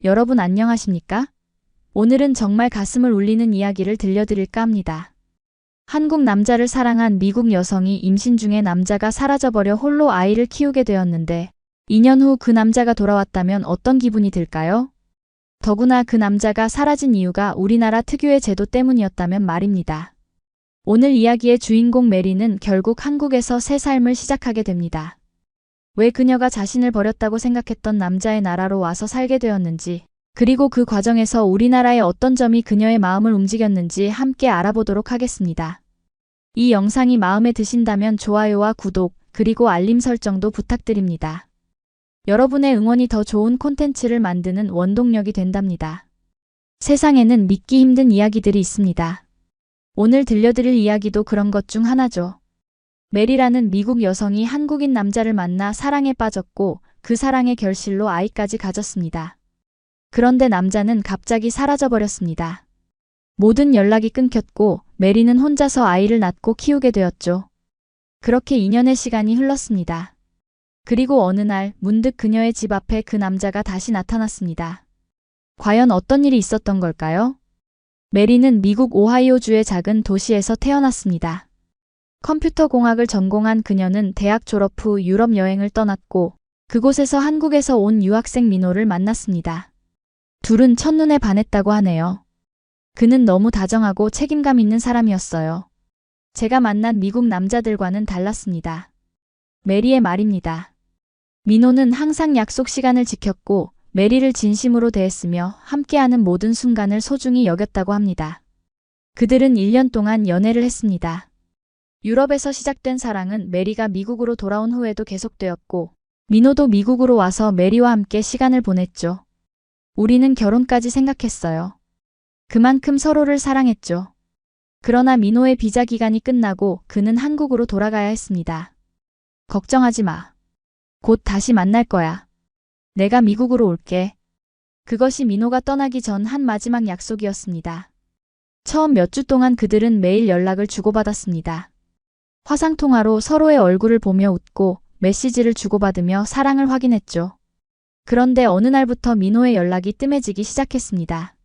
여러분 안녕하십니까? 오늘은 정말 가슴을 울리는 이야기를 들려드릴까 합니다. 한국 남자를 사랑한 미국 여성이 임신 중에 남자가 사라져버려 홀로 아이를 키우게 되었는데 2년 후 그 남자가 돌아왔다면 어떤 기분이 들까요? 더구나 그 남자가 사라진 이유가 우리나라 특유의 제도 때문이었다면 말입니다. 오늘 이야기의 주인공 메리는 결국 한국에서 새 삶을 시작하게 됩니다. 왜 그녀가 자신을 버렸다고 생각했던 남자의 나라로 와서 살게 되었는지, 그리고 그 과정에서 우리나라의 어떤 점이 그녀의 마음을 움직였는지 함께 알아보도록 하겠습니다. 이 영상이 마음에 드신다면 좋아요와 구독, 그리고 알림 설정도 부탁드립니다. 여러분의 응원이 더 좋은 콘텐츠를 만드는 원동력이 된답니다. 세상에는 믿기 힘든 이야기들이 있습니다. 오늘 들려드릴 이야기도 그런 것 중 하나죠. 메리라는 미국 여성이 한국인 남자를 만나 사랑에 빠졌고 그 사랑의 결실로 아이까지 가졌습니다. 그런데 남자는 갑자기 사라져버렸습니다. 모든 연락이 끊겼고 메리는 혼자서 아이를 낳고 키우게 되었죠. 그렇게 2년의 시간이 흘렀습니다. 그리고 어느 날 문득 그녀의 집 앞에 그 남자가 다시 나타났습니다. 과연 어떤 일이 있었던 걸까요? 메리는 미국 오하이오주의 작은 도시에서 태어났습니다. 컴퓨터 공학을 전공한 그녀는 대학 졸업 후 유럽 여행을 떠났고 그곳에서 한국에서 온 유학생 민호를 만났습니다. 둘은 첫눈에 반했다고 하네요. 그는 너무 다정하고 책임감 있는 사람이었어요. 제가 만난 미국 남자들과는 달랐습니다. 메리의 말입니다. 민호는 항상 약속 시간을 지켰고 메리를 진심으로 대했으며 함께하는 모든 순간을 소중히 여겼다고 합니다. 그들은 1년 동안 연애를 했습니다. 유럽에서 시작된 사랑은 메리가 미국으로 돌아온 후에도 계속되었고 민호도 미국으로 와서 메리와 함께 시간을 보냈죠. 우리는 결혼까지 생각했어요. 그만큼 서로를 사랑했죠. 그러나 민호의 비자 기간이 끝나고 그는 한국으로 돌아가야 했습니다. 걱정하지 마. 곧 다시 만날 거야. 내가 미국으로 올게. 그것이 민호가 떠나기 전 한 마지막 약속이었습니다. 처음 몇 주 동안 그들은 매일 연락을 주고받았습니다. 화상통화로 서로의 얼굴을 보며 웃고 메시지를 주고받으며 사랑을 확인했죠. 그런데 어느 날부터 민호의 연락이 뜸해지기 시작했습니다.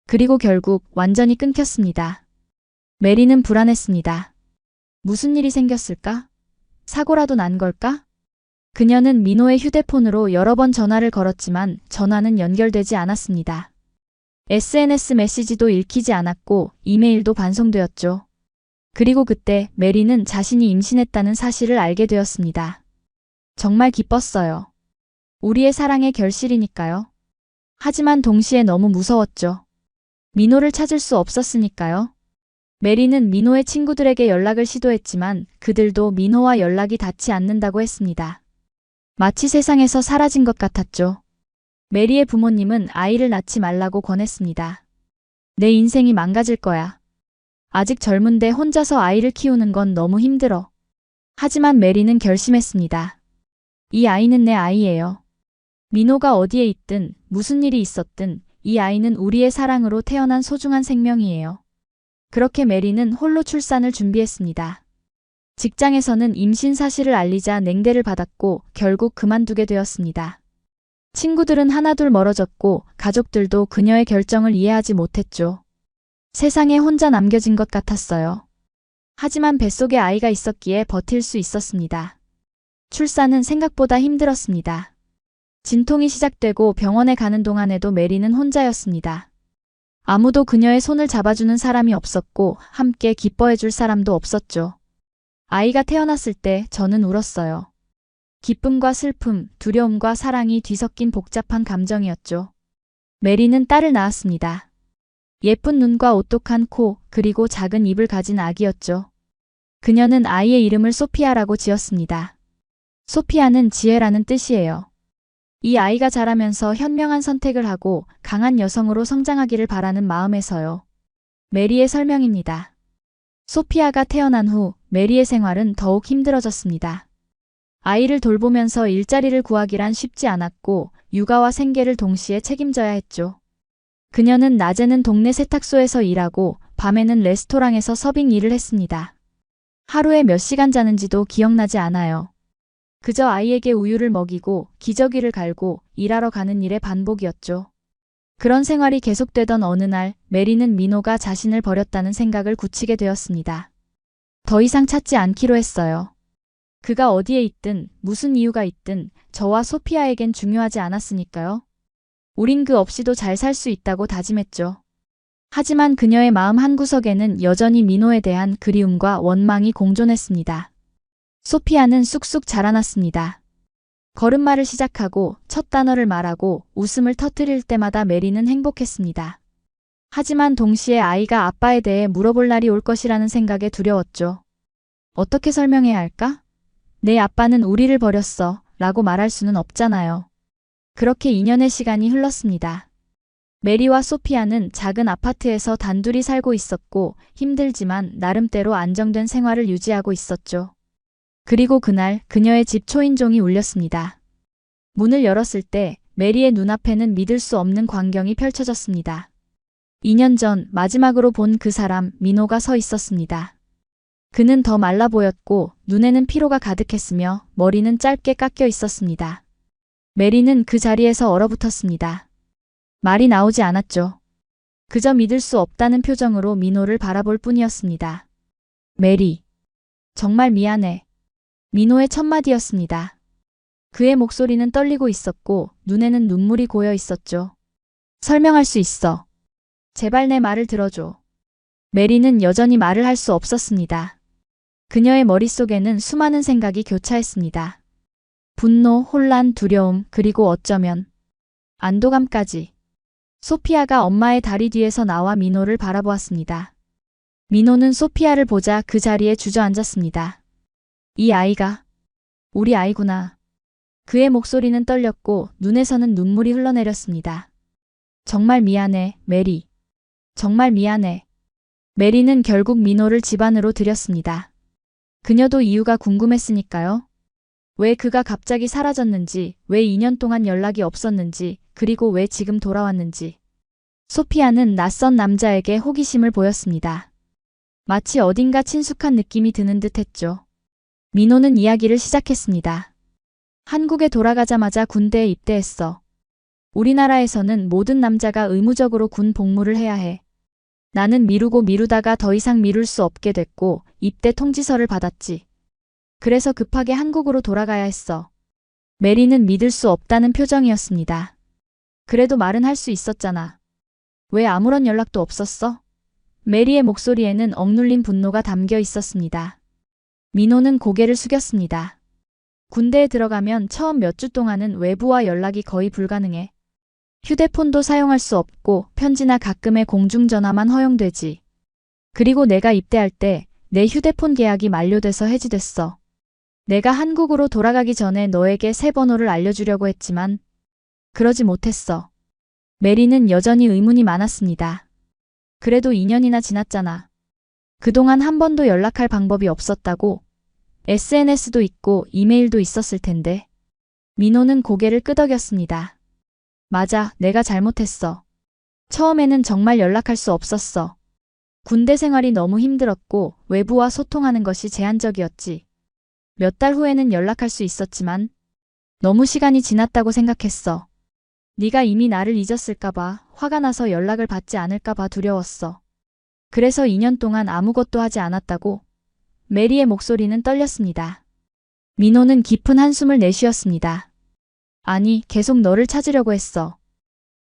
그리고 결국 완전히 끊겼습니다. 메리는 불안했습니다. 무슨 일이 생겼을까? 사고라도 난 걸까? 그녀는 민호의 휴대폰으로 여러 번 전화를 걸었지만 전화는 연결되지 않았습니다. SNS 메시지도 읽히지 않았고 이메일도 반송되었죠. 그리고 그때 메리는 자신이 임신했다는 사실을 알게 되었습니다. 정말 기뻤어요. 우리의 사랑의 결실이니까요. 하지만 동시에 너무 무서웠죠. 민호를 찾을 수 없었으니까요. 메리는 민호의 친구들에게 연락을 시도했지만 그들도 민호와 연락이 닿지 않는다고 했습니다. 마치 세상에서 사라진 것 같았죠. 메리의 부모님은 아이를 낳지 말라고 권했습니다. 내 인생이 망가질 거야. 아직 젊은데 혼자서 아이를 키우는 건 너무 힘들어. 하지만 메리는 결심했습니다. 이 아이는 내 아이예요. 민호가 어디에 있든 무슨 일이 있었든 이 아이는 우리의 사랑으로 태어난 소중한 생명이에요. 그렇게 메리는 홀로 출산을 준비했습니다. 직장에서는 임신 사실을 알리자 냉대를 받았고 결국 그만두게 되었습니다. 친구들은 하나둘 멀어졌고 가족들도 그녀의 결정을 이해하지 못했죠. 세상에 혼자 남겨진 것 같았어요. 하지만 뱃속에 아이가 있었기에 버틸 수 있었습니다. 출산은 생각보다 힘들었습니다. 진통이 시작되고 병원에 가는 동안에도 메리는 혼자였습니다. 아무도 그녀의 손을 잡아주는 사람이 없었고 함께 기뻐해줄 사람도 없었죠. 아이가 태어났을 때 저는 울었어요. 기쁨과 슬픔, 두려움과 사랑이 뒤섞인 복잡한 감정이었죠. 메리는 딸을 낳았습니다. 예쁜 눈과 오똑한 코, 그리고 작은 입을 가진 아기였죠. 그녀는 아이의 이름을 소피아라고 지었습니다. 소피아는 지혜라는 뜻이에요. 이 아이가 자라면서 현명한 선택을 하고 강한 여성으로 성장하기를 바라는 마음에서요. 메리의 설명입니다. 소피아가 태어난 후 메리의 생활은 더욱 힘들어졌습니다. 아이를 돌보면서 일자리를 구하기란 쉽지 않았고 육아와 생계를 동시에 책임져야 했죠. 그녀는 낮에는 동네 세탁소에서 일하고 밤에는 레스토랑에서 서빙 일을 했습니다. 하루에 몇 시간 자는지도 기억나지 않아요. 그저 아이에게 우유를 먹이고 기저귀를 갈고 일하러 가는 일의 반복이었죠. 그런 생활이 계속되던 어느 날 메리는 민호가 자신을 버렸다는 생각을 굳히게 되었습니다. 더 이상 찾지 않기로 했어요. 그가 어디에 있든 무슨 이유가 있든 저와 소피아에겐 중요하지 않았으니까요. 우린 그 없이도 잘 살 수 있다고 다짐했죠. 하지만 그녀의 마음 한구석에는 여전히 민호에 대한 그리움과 원망이 공존했습니다. 소피아는 쑥쑥 자라났습니다. 걸음마를 시작하고 첫 단어를 말하고 웃음을 터뜨릴 때마다 메리는 행복했습니다. 하지만 동시에 아이가 아빠에 대해 물어볼 날이 올 것이라는 생각에 두려웠죠. 어떻게 설명해야 할까? 내 아빠는 우리를 버렸어 라고 말할 수는 없잖아요. 그렇게 2년의 시간이 흘렀습니다. 메리와 소피아는 작은 아파트에서 단둘이 살고 있었고 힘들지만 나름대로 안정된 생활을 유지하고 있었죠. 그리고 그날 그녀의 집 초인종이 울렸습니다. 문을 열었을 때 메리의 눈앞에는 믿을 수 없는 광경이 펼쳐졌습니다. 2년 전 마지막으로 본 그 사람 민호가 서 있었습니다. 그는 더 말라 보였고 눈에는 피로가 가득했으며 머리는 짧게 깎여 있었습니다. 메리는 그 자리에서 얼어붙었습니다. 말이 나오지 않았죠. 그저 믿을 수 없다는 표정으로 민호를 바라볼 뿐이었습니다. 메리, 정말 미안해. 민호의 첫 마디였습니다. 그의 목소리는 떨리고 있었고 눈에는 눈물이 고여 있었죠. 설명할 수 있어. 제발 내 말을 들어줘. 메리는 여전히 말을 할 수 없었습니다. 그녀의 머릿속에는 수많은 생각이 교차했습니다. 분노, 혼란, 두려움, 그리고 어쩌면 안도감까지. 소피아가 엄마의 다리 뒤에서 나와 민호를 바라보았습니다. 민호는 소피아를 보자 그 자리에 주저앉았습니다. 이 아이가 우리 아이구나. 그의 목소리는 떨렸고 눈에서는 눈물이 흘러내렸습니다. 정말 미안해, 메리. 정말 미안해. 메리는 결국 민호를 집 안으로 들였습니다. 그녀도 이유가 궁금했으니까요. 왜 그가 갑자기 사라졌는지, 왜 2년 동안 연락이 없었는지, 그리고 왜 지금 돌아왔는지. 소피아는 낯선 남자에게 호기심을 보였습니다. 마치 어딘가 친숙한 느낌이 드는 듯 했죠. 민호는 이야기를 시작했습니다. 한국에 돌아가자마자 군대에 입대했어. 우리나라에서는 모든 남자가 의무적으로 군 복무를 해야 해. 나는 미루고 미루다가 더 이상 미룰 수 없게 됐고 입대 통지서를 받았지. 그래서 급하게 한국으로 돌아가야 했어. 메리는 믿을 수 없다는 표정이었습니다. 그래도 말은 할 수 있었잖아. 왜 아무런 연락도 없었어? 메리의 목소리에는 억눌린 분노가 담겨 있었습니다. 민호는 고개를 숙였습니다. 군대에 들어가면 처음 몇 주 동안은 외부와 연락이 거의 불가능해. 휴대폰도 사용할 수 없고 편지나 가끔의 공중전화만 허용되지. 그리고 내가 입대할 때 내 휴대폰 계약이 만료돼서 해지됐어. 내가 한국으로 돌아가기 전에 너에게 새 번호를 알려주려고 했지만 그러지 못했어. 메리는 여전히 의문이 많았습니다. 그래도 2년이나 지났잖아. 그동안 한 번도 연락할 방법이 없었다고. SNS도 있고 이메일도 있었을 텐데. 민호는 고개를 끄덕였습니다. 맞아, 내가 잘못했어. 처음에는 정말 연락할 수 없었어. 군대 생활이 너무 힘들었고 외부와 소통하는 것이 제한적이었지. 몇 달 후에는 연락할 수 있었지만 너무 시간이 지났다고 생각했어. 네가 이미 나를 잊었을까봐, 화가 나서 연락을 받지 않을까봐 두려웠어. 그래서 2년 동안 아무것도 하지 않았다고. 메리의 목소리는 떨렸습니다. 민호는 깊은 한숨을 내쉬었습니다. 아니, 계속 너를 찾으려고 했어.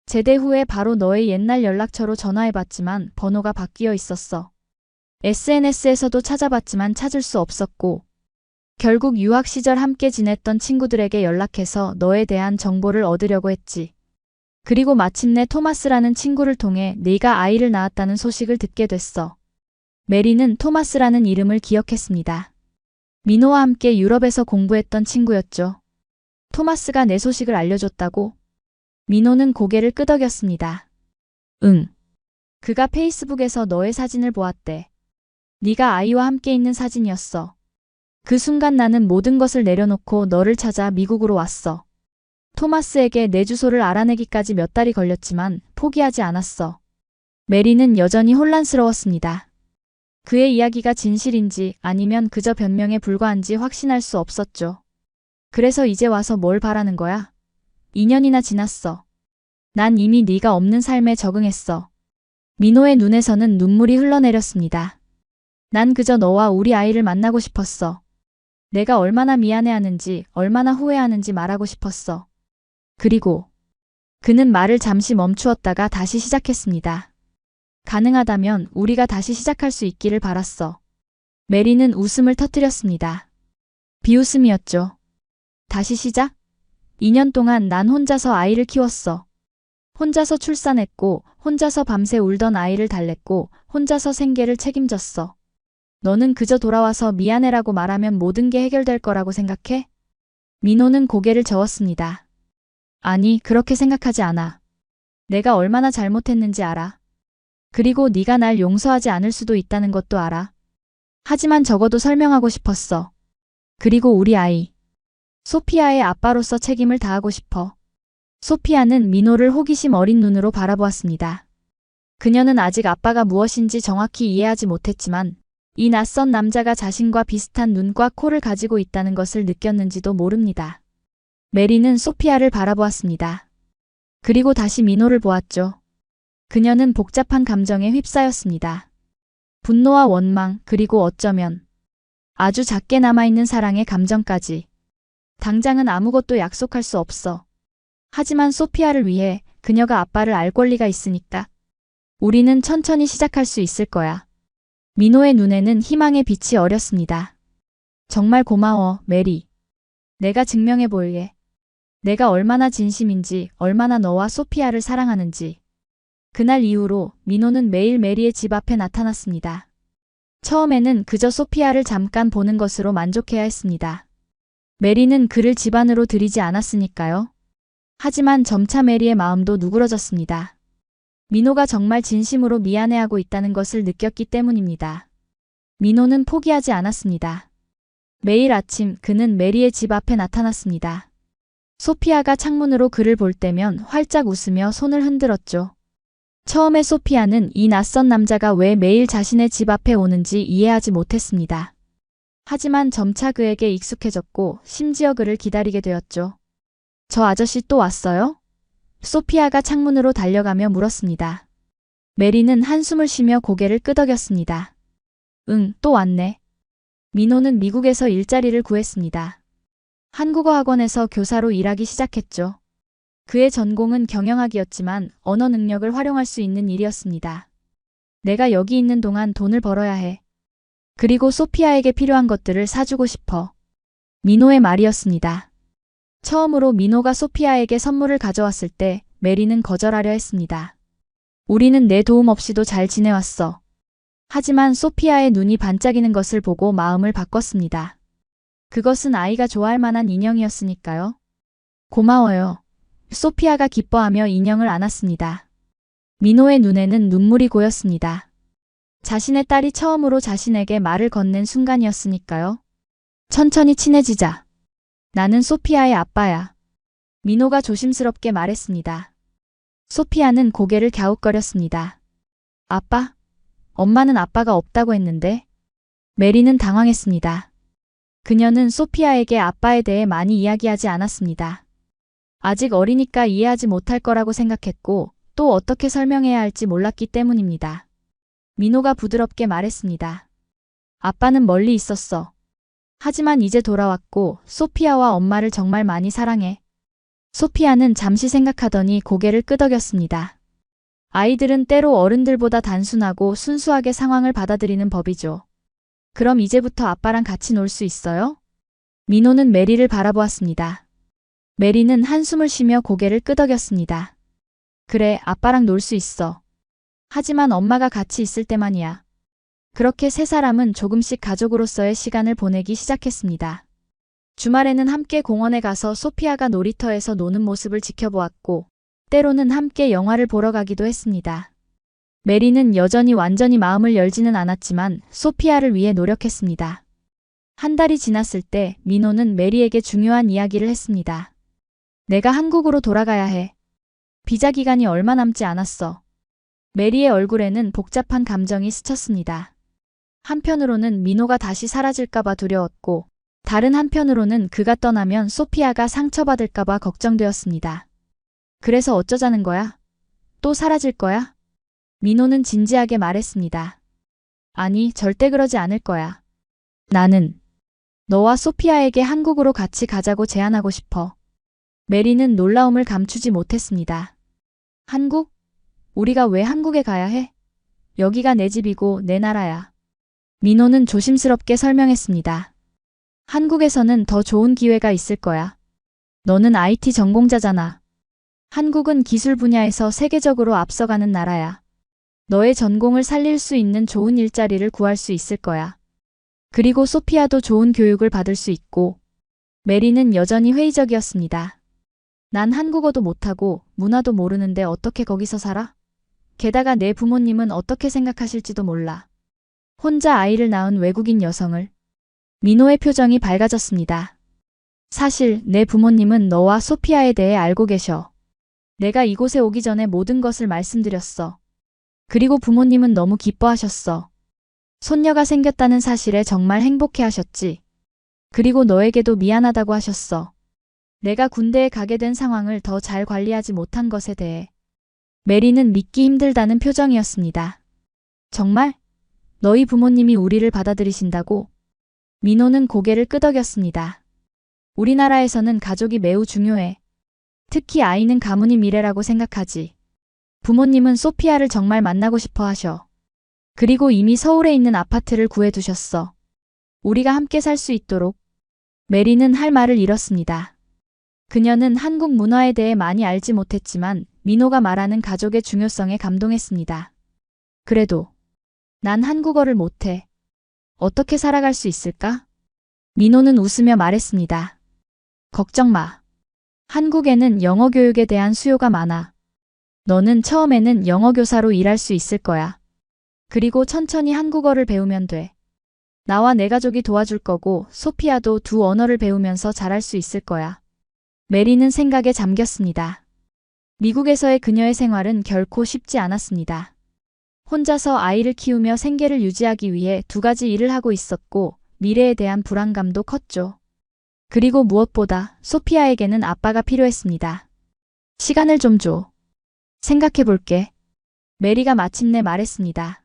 제대 후에 바로 너의 옛날 연락처로 전화해봤지만 번호가 바뀌어 있었어. SNS에서도 찾아봤지만 찾을 수 없었고 결국 유학 시절 함께 지냈던 친구들에게 연락해서 너에 대한 정보를 얻으려고 했지. 그리고 마침내 토마스라는 친구를 통해 네가 아이를 낳았다는 소식을 듣게 됐어. 메리는 토마스라는 이름을 기억했습니다. 민호와 함께 유럽에서 공부했던 친구였죠. 토마스가 내 소식을 알려줬다고? 민호는 고개를 끄덕였습니다. 응. 그가 페이스북에서 너의 사진을 보았대. 네가 아이와 함께 있는 사진이었어. 그 순간 나는 모든 것을 내려놓고 너를 찾아 미국으로 왔어. 토마스에게 내 주소를 알아내기까지 몇 달이 걸렸지만 포기하지 않았어. 메리는 여전히 혼란스러웠습니다. 그의 이야기가 진실인지 아니면 그저 변명에 불과한지 확신할 수 없었죠. 그래서 이제 와서 뭘 바라는 거야? 2년이나 지났어. 난 이미 네가 없는 삶에 적응했어. 민호의 눈에서는 눈물이 흘러내렸습니다. 난 그저 너와 우리 아이를 만나고 싶었어. 내가 얼마나 미안해하는지, 얼마나 후회하는지 말하고 싶었어. 그리고 그는 말을 잠시 멈추었다가 다시 시작했습니다. 가능하다면 우리가 다시 시작할 수 있기를 바랐어. 메리는 웃음을 터뜨렸습니다. 비웃음이었죠. 다시 시작? 2년 동안 난 혼자서 아이를 키웠어. 혼자서 출산했고, 혼자서 밤새 울던 아이를 달랬고, 혼자서 생계를 책임졌어. 너는 그저 돌아와서 미안해라고 말하면 모든 게 해결될 거라고 생각해? 민호는 고개를 저었습니다. 아니, 그렇게 생각하지 않아. 내가 얼마나 잘못했는지 알아. 그리고 네가 날 용서하지 않을 수도 있다는 것도 알아. 하지만 적어도 설명하고 싶었어. 그리고 우리 아이. 소피아의 아빠로서 책임을 다하고 싶어. 소피아는 민호를 호기심 어린 눈으로 바라보았습니다. 그녀는 아직 아빠가 무엇인지 정확히 이해하지 못했지만 이 낯선 남자가 자신과 비슷한 눈과 코를 가지고 있다는 것을 느꼈는지도 모릅니다. 메리는 소피아를 바라보았습니다. 그리고 다시 민호를 보았죠. 그녀는 복잡한 감정에 휩싸였습니다. 분노와 원망, 그리고 어쩌면 아주 작게 남아있는 사랑의 감정까지. 당장은 아무것도 약속할 수 없어. 하지만 소피아를 위해 그녀가 아빠를 알 권리가 있으니까. 우리는 천천히 시작할 수 있을 거야. 민호의 눈에는 희망의 빛이 어렸습니다. 정말 고마워, 메리. 내가 증명해 볼게. 내가 얼마나 진심인지, 얼마나 너와 소피아를 사랑하는지. 그날 이후로 민호는 매일 메리의 집 앞에 나타났습니다. 처음에는 그저 소피아를 잠깐 보는 것으로 만족해야 했습니다. 메리는 그를 집 안으로 들이지 않았으니까요. 하지만 점차 메리의 마음도 누그러졌습니다. 민호가 정말 진심으로 미안해하고 있다는 것을 느꼈기 때문입니다. 민호는 포기하지 않았습니다. 매일 아침 그는 메리의 집 앞에 나타났습니다. 소피아가 창문으로 그를 볼 때면 활짝 웃으며 손을 흔들었죠. 처음에 소피아는 이 낯선 남자가 왜 매일 자신의 집 앞에 오는지 이해하지 못했습니다. 하지만 점차 그에게 익숙해졌고 심지어 그를 기다리게 되었죠. 저 아저씨 또 왔어요? 소피아가 창문으로 달려가며 물었습니다. 메리는 한숨을 쉬며 고개를 끄덕였습니다. 응, 또 왔네. 민호는 미국에서 일자리를 구했습니다. 한국어 학원에서 교사로 일하기 시작했죠. 그의 전공은 경영학이었지만 언어 능력을 활용할 수 있는 일이었습니다. 내가 여기 있는 동안 돈을 벌어야 해. 그리고 소피아에게 필요한 것들을 사주고 싶어. 민호의 말이었습니다. 처음으로 민호가 소피아에게 선물을 가져왔을 때 메리는 거절하려 했습니다. 우리는 내 도움 없이도 잘 지내왔어. 하지만 소피아의 눈이 반짝이는 것을 보고 마음을 바꿨습니다. 그것은 아이가 좋아할 만한 인형이었으니까요. 고마워요. 소피아가 기뻐하며 인형을 안았습니다. 민호의 눈에는 눈물이 고였습니다. 자신의 딸이 처음으로 자신에게 말을 건넨 순간이었으니까요. 천천히 친해지자. 나는 소피아의 아빠야. 민호가 조심스럽게 말했습니다. 소피아는 고개를 갸웃거렸습니다. 아빠? 엄마는 아빠가 없다고 했는데? 메리는 당황했습니다. 그녀는 소피아에게 아빠에 대해 많이 이야기하지 않았습니다. 아직 어리니까 이해하지 못할 거라고 생각했고 또 어떻게 설명해야 할지 몰랐기 때문입니다. 민호가 부드럽게 말했습니다. 아빠는 멀리 있었어. 하지만 이제 돌아왔고 소피아와 엄마를 정말 많이 사랑해. 소피아는 잠시 생각하더니 고개를 끄덕였습니다. 아이들은 때로 어른들보다 단순하고 순수하게 상황을 받아들이는 법이죠. 그럼 이제부터 아빠랑 같이 놀 수 있어요? 민호는 메리를 바라보았습니다. 메리는 한숨을 쉬며 고개를 끄덕였습니다. 그래, 아빠랑 놀 수 있어. 하지만 엄마가 같이 있을 때만이야. 그렇게 세 사람은 조금씩 가족으로서의 시간을 보내기 시작했습니다. 주말에는 함께 공원에 가서 소피아가 놀이터에서 노는 모습을 지켜보았고, 때로는 함께 영화를 보러 가기도 했습니다. 메리는 여전히 완전히 마음을 열지는 않았지만 소피아를 위해 노력했습니다. 한 달이 지났을 때 민호는 메리에게 중요한 이야기를 했습니다. 내가 한국으로 돌아가야 해. 비자 기간이 얼마 남지 않았어. 메리의 얼굴에는 복잡한 감정이 스쳤습니다. 한편으로는 민호가 다시 사라질까봐 두려웠고, 다른 한편으로는 그가 떠나면 소피아가 상처받을까봐 걱정되었습니다. 그래서 어쩌자는 거야? 또 사라질 거야? 민호는 진지하게 말했습니다. 아니, 절대 그러지 않을 거야. 나는 너와 소피아에게 한국으로 같이 가자고 제안하고 싶어. 메리는 놀라움을 감추지 못했습니다. 한국? 우리가 왜 한국에 가야 해? 여기가 내 집이고 내 나라야. 민호는 조심스럽게 설명했습니다. 한국에서는 더 좋은 기회가 있을 거야. 너는 IT 전공자잖아. 한국은 기술 분야에서 세계적으로 앞서가는 나라야. 너의 전공을 살릴 수 있는 좋은 일자리를 구할 수 있을 거야. 그리고 소피아도 좋은 교육을 받을 수 있고. 메리는 여전히 회의적이었습니다. 난 한국어도 못하고 문화도 모르는데 어떻게 거기서 살아? 게다가 내 부모님은 어떻게 생각하실지도 몰라. 혼자 아이를 낳은 외국인 여성을. 민호의 표정이 밝아졌습니다. 사실 내 부모님은 너와 소피아에 대해 알고 계셔. 내가 이곳에 오기 전에 모든 것을 말씀드렸어. 그리고 부모님은 너무 기뻐하셨어. 손녀가 생겼다는 사실에 정말 행복해하셨지. 그리고 너에게도 미안하다고 하셨어. 내가 군대에 가게 된 상황을 더 잘 관리하지 못한 것에 대해. 메리는 믿기 힘들다는 표정이었습니다. 정말? 너희 부모님이 우리를 받아들이신다고? 민호는 고개를 끄덕였습니다. 우리나라에서는 가족이 매우 중요해. 특히 아이는 가문이 미래라고 생각하지. 부모님은 소피아를 정말 만나고 싶어 하셔. 그리고 이미 서울에 있는 아파트를 구해두셨어. 우리가 함께 살 수 있도록. 메리는 할 말을 잃었습니다. 그녀는 한국 문화에 대해 많이 알지 못했지만 민호가 말하는 가족의 중요성에 감동했습니다. 그래도 난 한국어를 못해. 어떻게 살아갈 수 있을까? 민호는 웃으며 말했습니다. 걱정 마. 한국에는 영어 교육에 대한 수요가 많아. 너는 처음에는 영어 교사로 일할 수 있을 거야. 그리고 천천히 한국어를 배우면 돼. 나와 내 가족이 도와줄 거고 소피아도 두 언어를 배우면서 잘할 수 있을 거야. 메리는 생각에 잠겼습니다. 미국에서의 그녀의 생활은 결코 쉽지 않았습니다. 혼자서 아이를 키우며 생계를 유지하기 위해 두 가지 일을 하고 있었고 미래에 대한 불안감도 컸죠. 그리고 무엇보다 소피아에게는 아빠가 필요했습니다. 시간을 좀 줘. 생각해 볼게. 메리가 마침내 말했습니다.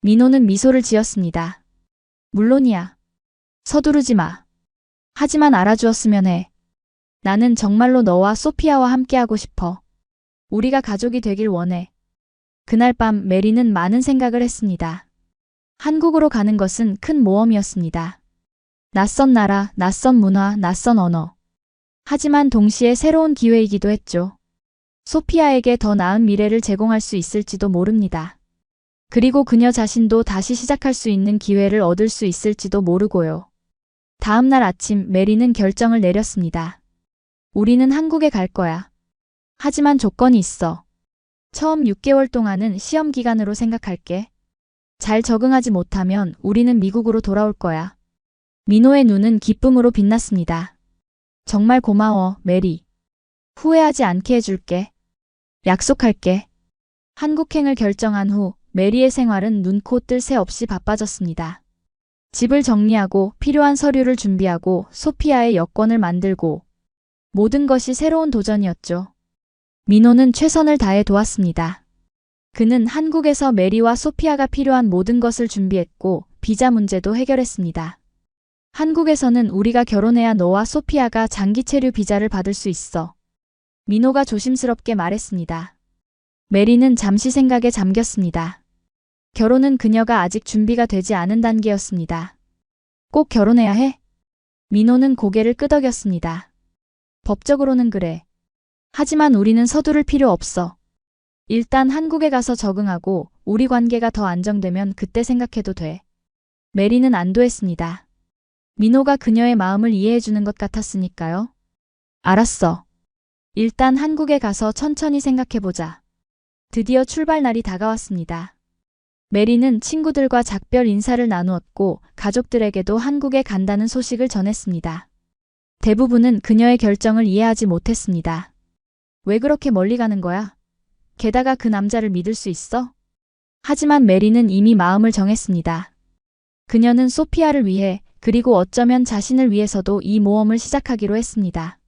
민호는 미소를 지었습니다. 물론이야. 서두르지 마. 하지만 알아주었으면 해. 나는 정말로 너와 소피아와 함께하고 싶어. 우리가 가족이 되길 원해. 그날 밤 메리는 많은 생각을 했습니다. 한국으로 가는 것은 큰 모험이었습니다. 낯선 나라, 낯선 문화, 낯선 언어. 하지만 동시에 새로운 기회이기도 했죠. 소피아에게 더 나은 미래를 제공할 수 있을지도 모릅니다. 그리고 그녀 자신도 다시 시작할 수 있는 기회를 얻을 수 있을지도 모르고요. 다음 날 아침 메리는 결정을 내렸습니다. 우리는 한국에 갈 거야. 하지만 조건이 있어. 처음 6개월 동안은 시험 기간으로 생각할게. 잘 적응하지 못하면 우리는 미국으로 돌아올 거야. 민호의 눈은 기쁨으로 빛났습니다. 정말 고마워, 메리. 후회하지 않게 해줄게. 약속할게. 한국행을 결정한 후 메리의 생활은 눈코 뜰 새 없이 바빠졌습니다. 집을 정리하고 필요한 서류를 준비하고 소피아의 여권을 만들고 모든 것이 새로운 도전이었죠. 민호는 최선을 다해 도왔습니다. 그는 한국에서 메리와 소피아가 필요한 모든 것을 준비했고 비자 문제도 해결했습니다. 한국에서는 우리가 결혼해야 너와 소피아가 장기 체류 비자를 받을 수 있어. 민호가 조심스럽게 말했습니다. 메리는 잠시 생각에 잠겼습니다. 결혼은 그녀가 아직 준비가 되지 않은 단계였습니다. 꼭 결혼해야 해? 민호는 고개를 끄덕였습니다. 법적으로는 그래. 하지만 우리는 서두를 필요 없어. 일단 한국에 가서 적응하고 우리 관계가 더 안정되면 그때 생각해도 돼. 메리는 안도했습니다. 민호가 그녀의 마음을 이해해주는 것 같았으니까요. 알았어. 일단 한국에 가서 천천히 생각해보자. 드디어 출발 날이 다가왔습니다. 메리는 친구들과 작별 인사를 나누었고 가족들에게도 한국에 간다는 소식을 전했습니다. 대부분은 그녀의 결정을 이해하지 못했습니다. 왜 그렇게 멀리 가는 거야? 게다가 그 남자를 믿을 수 있어? 하지만 메리는 이미 마음을 정했습니다. 그녀는 소피아를 위해 그리고 어쩌면 자신을 위해서도 이 모험을 시작하기로 했습니다.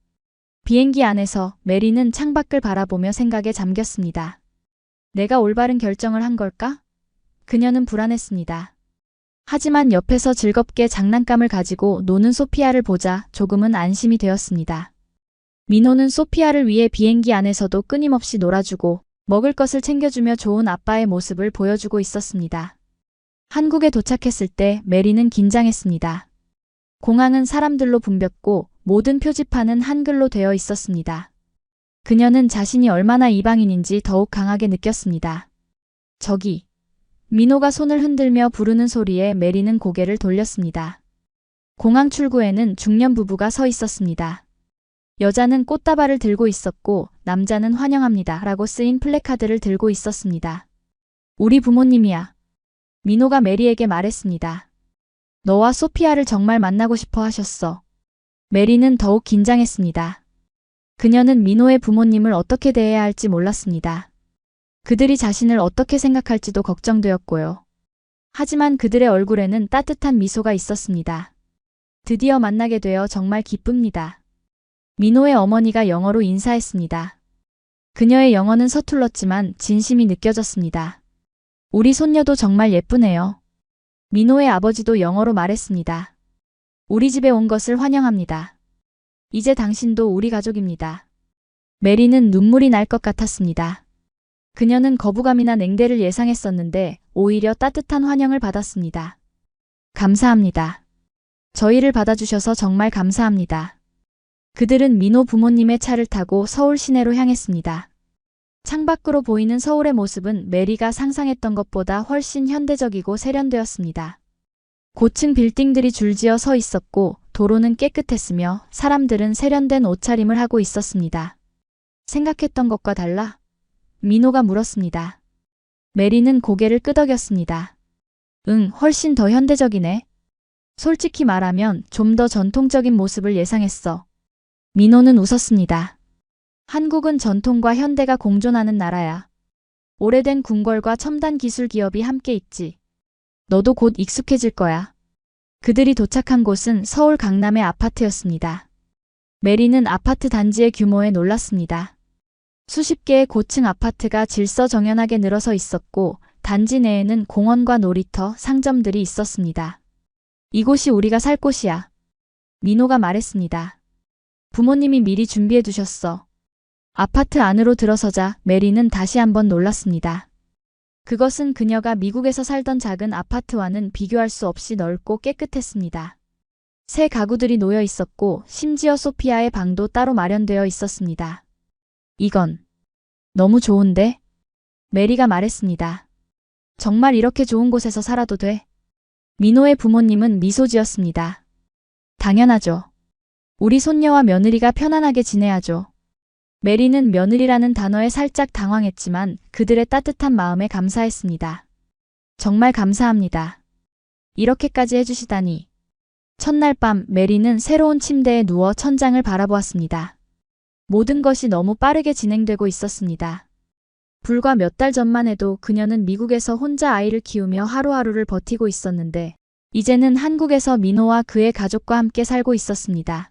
비행기 안에서 메리는 창밖을 바라보며 생각에 잠겼습니다. 내가 올바른 결정을 한 걸까? 그녀는 불안했습니다. 하지만 옆에서 즐겁게 장난감을 가지고 노는 소피아를 보자 조금은 안심이 되었습니다. 민호는 소피아를 위해 비행기 안에서도 끊임없이 놀아주고 먹을 것을 챙겨주며 좋은 아빠의 모습을 보여주고 있었습니다. 한국에 도착했을 때 메리는 긴장했습니다. 공항은 사람들로 붐볐고 모든 표지판은 한글로 되어 있었습니다. 그녀는 자신이 얼마나 이방인인지 더욱 강하게 느꼈습니다. 저기. 민호가 손을 흔들며 부르는 소리에 메리는 고개를 돌렸습니다. 공항 출구에는 중년 부부가 서 있었습니다. 여자는 꽃다발을 들고 있었고 남자는 환영합니다 라고 쓰인 플래카드를 들고 있었습니다. 우리 부모님이야. 민호가 메리에게 말했습니다. 너와 소피아를 정말 만나고 싶어 하셨어. 메리는 더욱 긴장했습니다. 그녀는 민호의 부모님을 어떻게 대해야 할지 몰랐습니다. 그들이 자신을 어떻게 생각할지도 걱정되었고요. 하지만 그들의 얼굴에는 따뜻한 미소가 있었습니다. 드디어 만나게 되어 정말 기쁩니다. 민호의 어머니가 영어로 인사했습니다. 그녀의 영어는 서툴렀지만 진심이 느껴졌습니다. 우리 손녀도 정말 예쁘네요. 민호의 아버지도 영어로 말했습니다. 우리 집에 온 것을 환영합니다. 이제 당신도 우리 가족입니다. 메리는 눈물이 날 것 같았습니다. 그녀는 거부감이나 냉대를 예상했었는데 오히려 따뜻한 환영을 받았습니다. 감사합니다. 저희를 받아주셔서 정말 감사합니다. 그들은 민호 부모님의 차를 타고 서울 시내로 향했습니다. 창밖으로 보이는 서울의 모습은 메리가 상상했던 것보다 훨씬 현대적이고 세련되었습니다. 고층 빌딩들이 줄지어 서 있었고 도로는 깨끗했으며 사람들은 세련된 옷차림을 하고 있었습니다. 생각했던 것과 달라? 민호가 물었습니다. 메리는 고개를 끄덕였습니다. 응, 훨씬 더 현대적이네. 솔직히 말하면 좀 더 전통적인 모습을 예상했어. 민호는 웃었습니다. 한국은 전통과 현대가 공존하는 나라야. 오래된 궁궐과 첨단 기술 기업이 함께 있지. 너도 곧 익숙해질 거야. 그들이 도착한 곳은 서울 강남의 아파트였습니다. 메리는 아파트 단지의 규모에 놀랐습니다. 수십 개의 고층 아파트가 질서정연하게 늘어서 있었고 단지 내에는 공원과 놀이터, 상점들이 있었습니다. 이곳이 우리가 살 곳이야. 민호가 말했습니다. 부모님이 미리 준비해 두셨어. 아파트 안으로 들어서자 메리는 다시 한번 놀랐습니다. 그것은 그녀가 미국에서 살던 작은 아파트와는 비교할 수 없이 넓고 깨끗했습니다. 새 가구들이 놓여 있었고 심지어 소피아의 방도 따로 마련되어 있었습니다. 이건 너무 좋은데? 메리가 말했습니다. 정말 이렇게 좋은 곳에서 살아도 돼? 민호의 부모님은 미소 지었습니다. 당연하죠. 우리 손녀와 며느리가 편안하게 지내야죠. 메리는 며느리라는 단어에 살짝 당황했지만 그들의 따뜻한 마음에 감사했습니다. 정말 감사합니다. 이렇게까지 해주시다니. 첫날 밤 메리는 새로운 침대에 누워 천장을 바라보았습니다. 모든 것이 너무 빠르게 진행되고 있었습니다. 불과 몇 달 전만 해도 그녀는 미국에서 혼자 아이를 키우며 하루하루를 버티고 있었는데 이제는 한국에서 민호와 그의 가족과 함께 살고 있었습니다.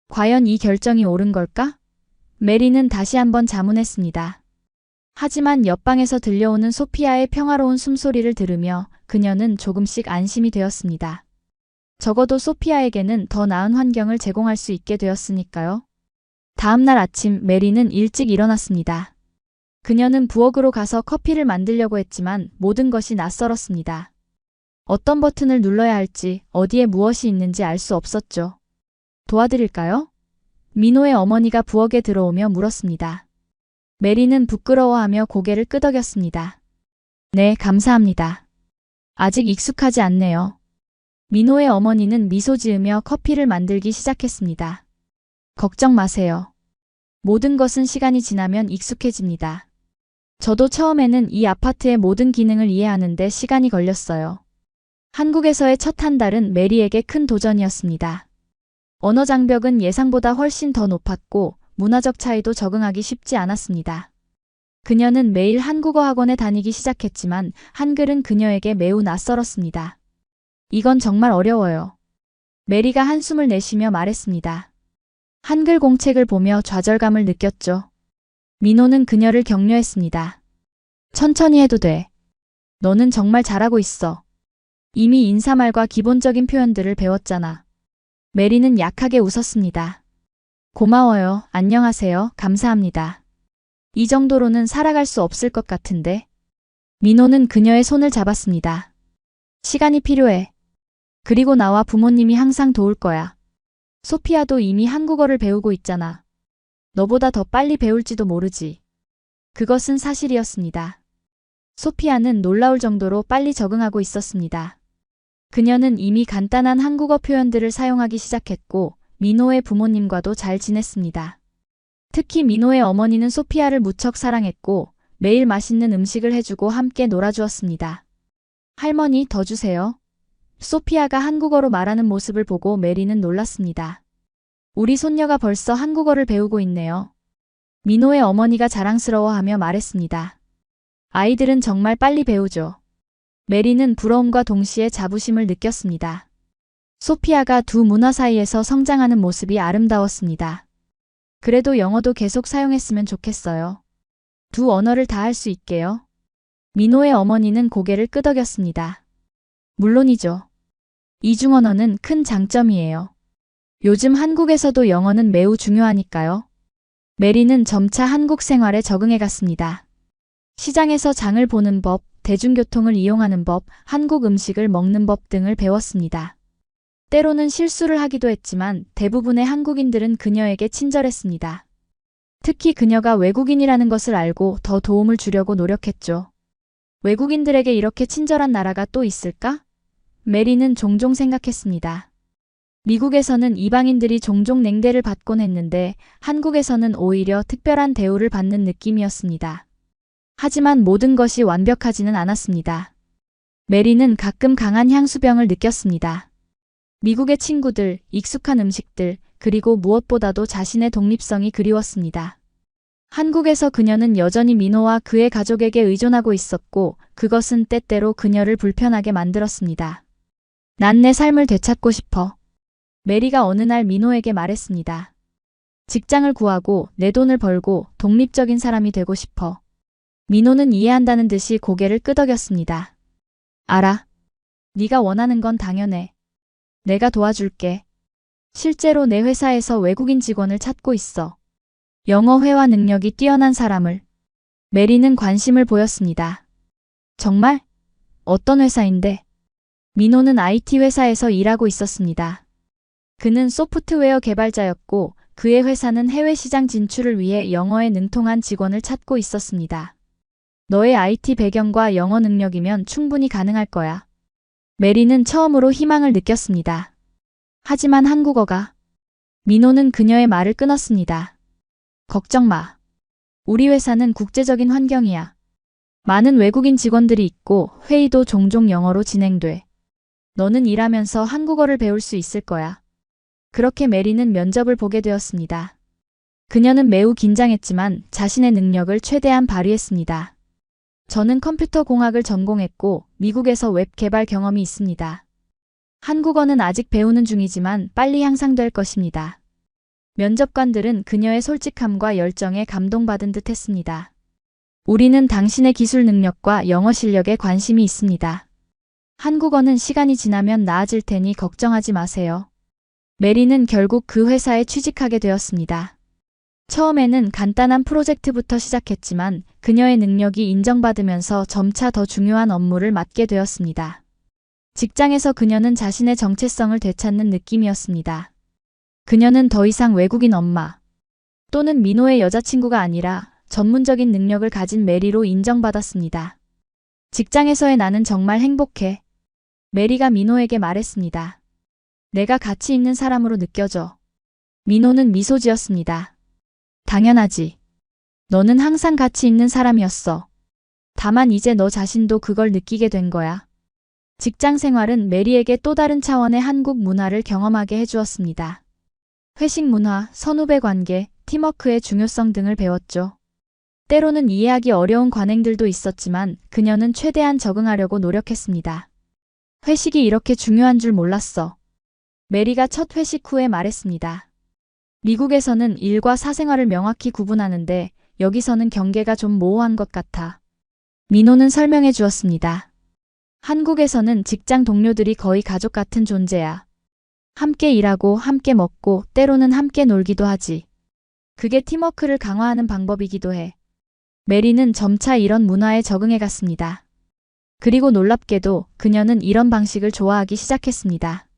과연 이 결정이 옳은 걸까? 메리는 다시 한번 자문했습니다. 하지만 옆방에서 들려오는 소피아의 평화로운 숨소리를 들으며 그녀는 조금씩 안심이 되었습니다. 적어도 소피아에게는 더 나은 환경을 제공할 수 있게 되었으니까요. 다음 날 아침 메리는 일찍 일어났습니다. 그녀는 부엌으로 가서 커피를 만들려고 했지만 모든 것이 낯설었습니다. 어떤 버튼을 눌러야 할지, 어디에 무엇이 있는지 알 수 없었죠. 도와드릴까요? 민호의 어머니가 부엌에 들어오며 물었습니다. 메리는 부끄러워하며 고개를 끄덕였습니다. 네, 감사합니다. 아직 익숙하지 않네요. 민호의 어머니는 미소 지으며 커피를 만들기 시작했습니다. 걱정 마세요. 모든 것은 시간이 지나면 익숙해집니다. 저도 처음에는 이 아파트의 모든 기능을 이해하는데 시간이 걸렸어요. 한국에서의 첫 한 달은 메리에게 큰 도전이었습니다. 언어 장벽은 예상보다 훨씬 더 높았고 문화적 차이도 적응하기 쉽지 않았습니다. 그녀는 매일 한국어 학원에 다니기 시작했지만 한글은 그녀에게 매우 낯설었습니다. 이건 정말 어려워요. 메리가 한숨을 내쉬며 말했습니다. 한글 공책을 보며 좌절감을 느꼈죠. 민호는 그녀를 격려했습니다. 천천히 해도 돼. 너는 정말 잘하고 있어. 이미 인사말과 기본적인 표현들을 배웠잖아. 메리는 약하게 웃었습니다. 고마워요. 안녕하세요. 감사합니다. 이 정도로는 살아갈 수 없을 것 같은데. 민호는 그녀의 손을 잡았습니다. 시간이 필요해. 그리고 나와 부모님이 항상 도울 거야. 소피아도 이미 한국어를 배우고 있잖아. 너보다 더 빨리 배울지도 모르지. 그것은 사실이었습니다. 소피아는 놀라울 정도로 빨리 적응하고 있었습니다. 그녀는 이미 간단한 한국어 표현들을 사용하기 시작했고 민호의 부모님과도 잘 지냈습니다. 특히 민호의 어머니는 소피아를 무척 사랑했고 매일 맛있는 음식을 해주고 함께 놀아주었습니다. 할머니, 더 주세요. 소피아가 한국어로 말하는 모습을 보고 메리는 놀랐습니다. 우리 손녀가 벌써 한국어를 배우고 있네요. 민호의 어머니가 자랑스러워하며 말했습니다. 아이들은 정말 빨리 배우죠. 메리는 부러움과 동시에 자부심을 느꼈습니다. 소피아가 두 문화 사이에서 성장하는 모습이 아름다웠습니다. 그래도 영어도 계속 사용했으면 좋겠어요. 두 언어를 다 할 수 있게요. 민호의 어머니는 고개를 끄덕였습니다. 물론이죠. 이중 언어는 큰 장점이에요. 요즘 한국에서도 영어는 매우 중요하니까요. 메리는 점차 한국 생활에 적응해 갔습니다. 시장에서 장을 보는 법, 대중교통을 이용하는 법, 한국 음식을 먹는 법 등을 배웠습니다. 때로는 실수를 하기도 했지만 대부분의 한국인들은 그녀에게 친절했습니다. 특히 그녀가 외국인이라는 것을 알고 더 도움을 주려고 노력했죠. 외국인들에게 이렇게 친절한 나라가 또 있을까? 메리는 종종 생각했습니다. 미국에서는 이방인들이 종종 냉대를 받곤 했는데 한국에서는 오히려 특별한 대우를 받는 느낌이었습니다. 하지만 모든 것이 완벽하지는 않았습니다. 메리는 가끔 강한 향수병을 느꼈습니다. 미국의 친구들, 익숙한 음식들, 그리고 무엇보다도 자신의 독립성이 그리웠습니다. 한국에서 그녀는 여전히 민호와 그의 가족에게 의존하고 있었고 그것은 때때로 그녀를 불편하게 만들었습니다. 난 내 삶을 되찾고 싶어. 메리가 어느 날 민호에게 말했습니다. 직장을 구하고 내 돈을 벌고 독립적인 사람이 되고 싶어. 민호는 이해한다는 듯이 고개를 끄덕였습니다. 알아. 네가 원하는 건 당연해. 내가 도와줄게. 실제로 내 회사에서 외국인 직원을 찾고 있어. 영어 회화 능력이 뛰어난 사람을. 메리는 관심을 보였습니다. 정말? 어떤 회사인데? 민호는 IT 회사에서 일하고 있었습니다. 그는 소프트웨어 개발자였고 그의 회사는 해외 시장 진출을 위해 영어에 능통한 직원을 찾고 있었습니다. 너의 IT 배경과 영어 능력이면 충분히 가능할 거야. 메리는 처음으로 희망을 느꼈습니다. 하지만 한국어가. 민호는 그녀의 말을 끊었습니다. 걱정 마. 우리 회사는 국제적인 환경이야. 많은 외국인 직원들이 있고 회의도 종종 영어로 진행돼. 너는 일하면서 한국어를 배울 수 있을 거야. 그렇게 메리는 면접을 보게 되었습니다. 그녀는 매우 긴장했지만 자신의 능력을 최대한 발휘했습니다. 저는 컴퓨터 공학을 전공했고 미국에서 웹 개발 경험이 있습니다. 한국어는 아직 배우는 중이지만 빨리 향상될 것입니다. 면접관들은 그녀의 솔직함과 열정에 감동받은 듯 했습니다. 우리는 당신의 기술 능력과 영어 실력에 관심이 있습니다. 한국어는 시간이 지나면 나아질 테니 걱정하지 마세요. 메리는 결국 그 회사에 취직하게 되었습니다. 처음에는 간단한 프로젝트부터 시작했지만 그녀의 능력이 인정받으면서 점차 더 중요한 업무를 맡게 되었습니다. 직장에서 그녀는 자신의 정체성을 되찾는 느낌이었습니다. 그녀는 더 이상 외국인 엄마 또는 민호의 여자친구가 아니라 전문적인 능력을 가진 메리로 인정받았습니다. 직장에서의 나는 정말 행복해. 메리가 민호에게 말했습니다. 내가 가치 있는 사람으로 느껴져. 민호는 미소 지었습니다. 당연하지. 너는 항상 가치 있는 사람이었어. 다만 이제 너 자신도 그걸 느끼게 된 거야. 직장 생활은 메리에게 또 다른 차원의 한국 문화를 경험하게 해주었습니다. 회식 문화, 선후배 관계, 팀워크의 중요성 등을 배웠죠. 때로는 이해하기 어려운 관행들도 있었지만 그녀는 최대한 적응하려고 노력했습니다. 회식이 이렇게 중요한 줄 몰랐어. 메리가 첫 회식 후에 말했습니다. 미국에서는 일과 사생활을 명확히 구분하는데 여기서는 경계가 좀 모호한 것 같아. 민호는 설명해 주었습니다. 한국에서는 직장 동료들이 거의 가족 같은 존재야. 함께 일하고 함께 먹고 때로는 함께 놀기도 하지. 그게 팀워크를 강화하는 방법이기도 해. 메리는 점차 이런 문화에 적응해 갔습니다. 그리고 놀랍게도 그녀는 이런 방식을 좋아하기 시작했습니다.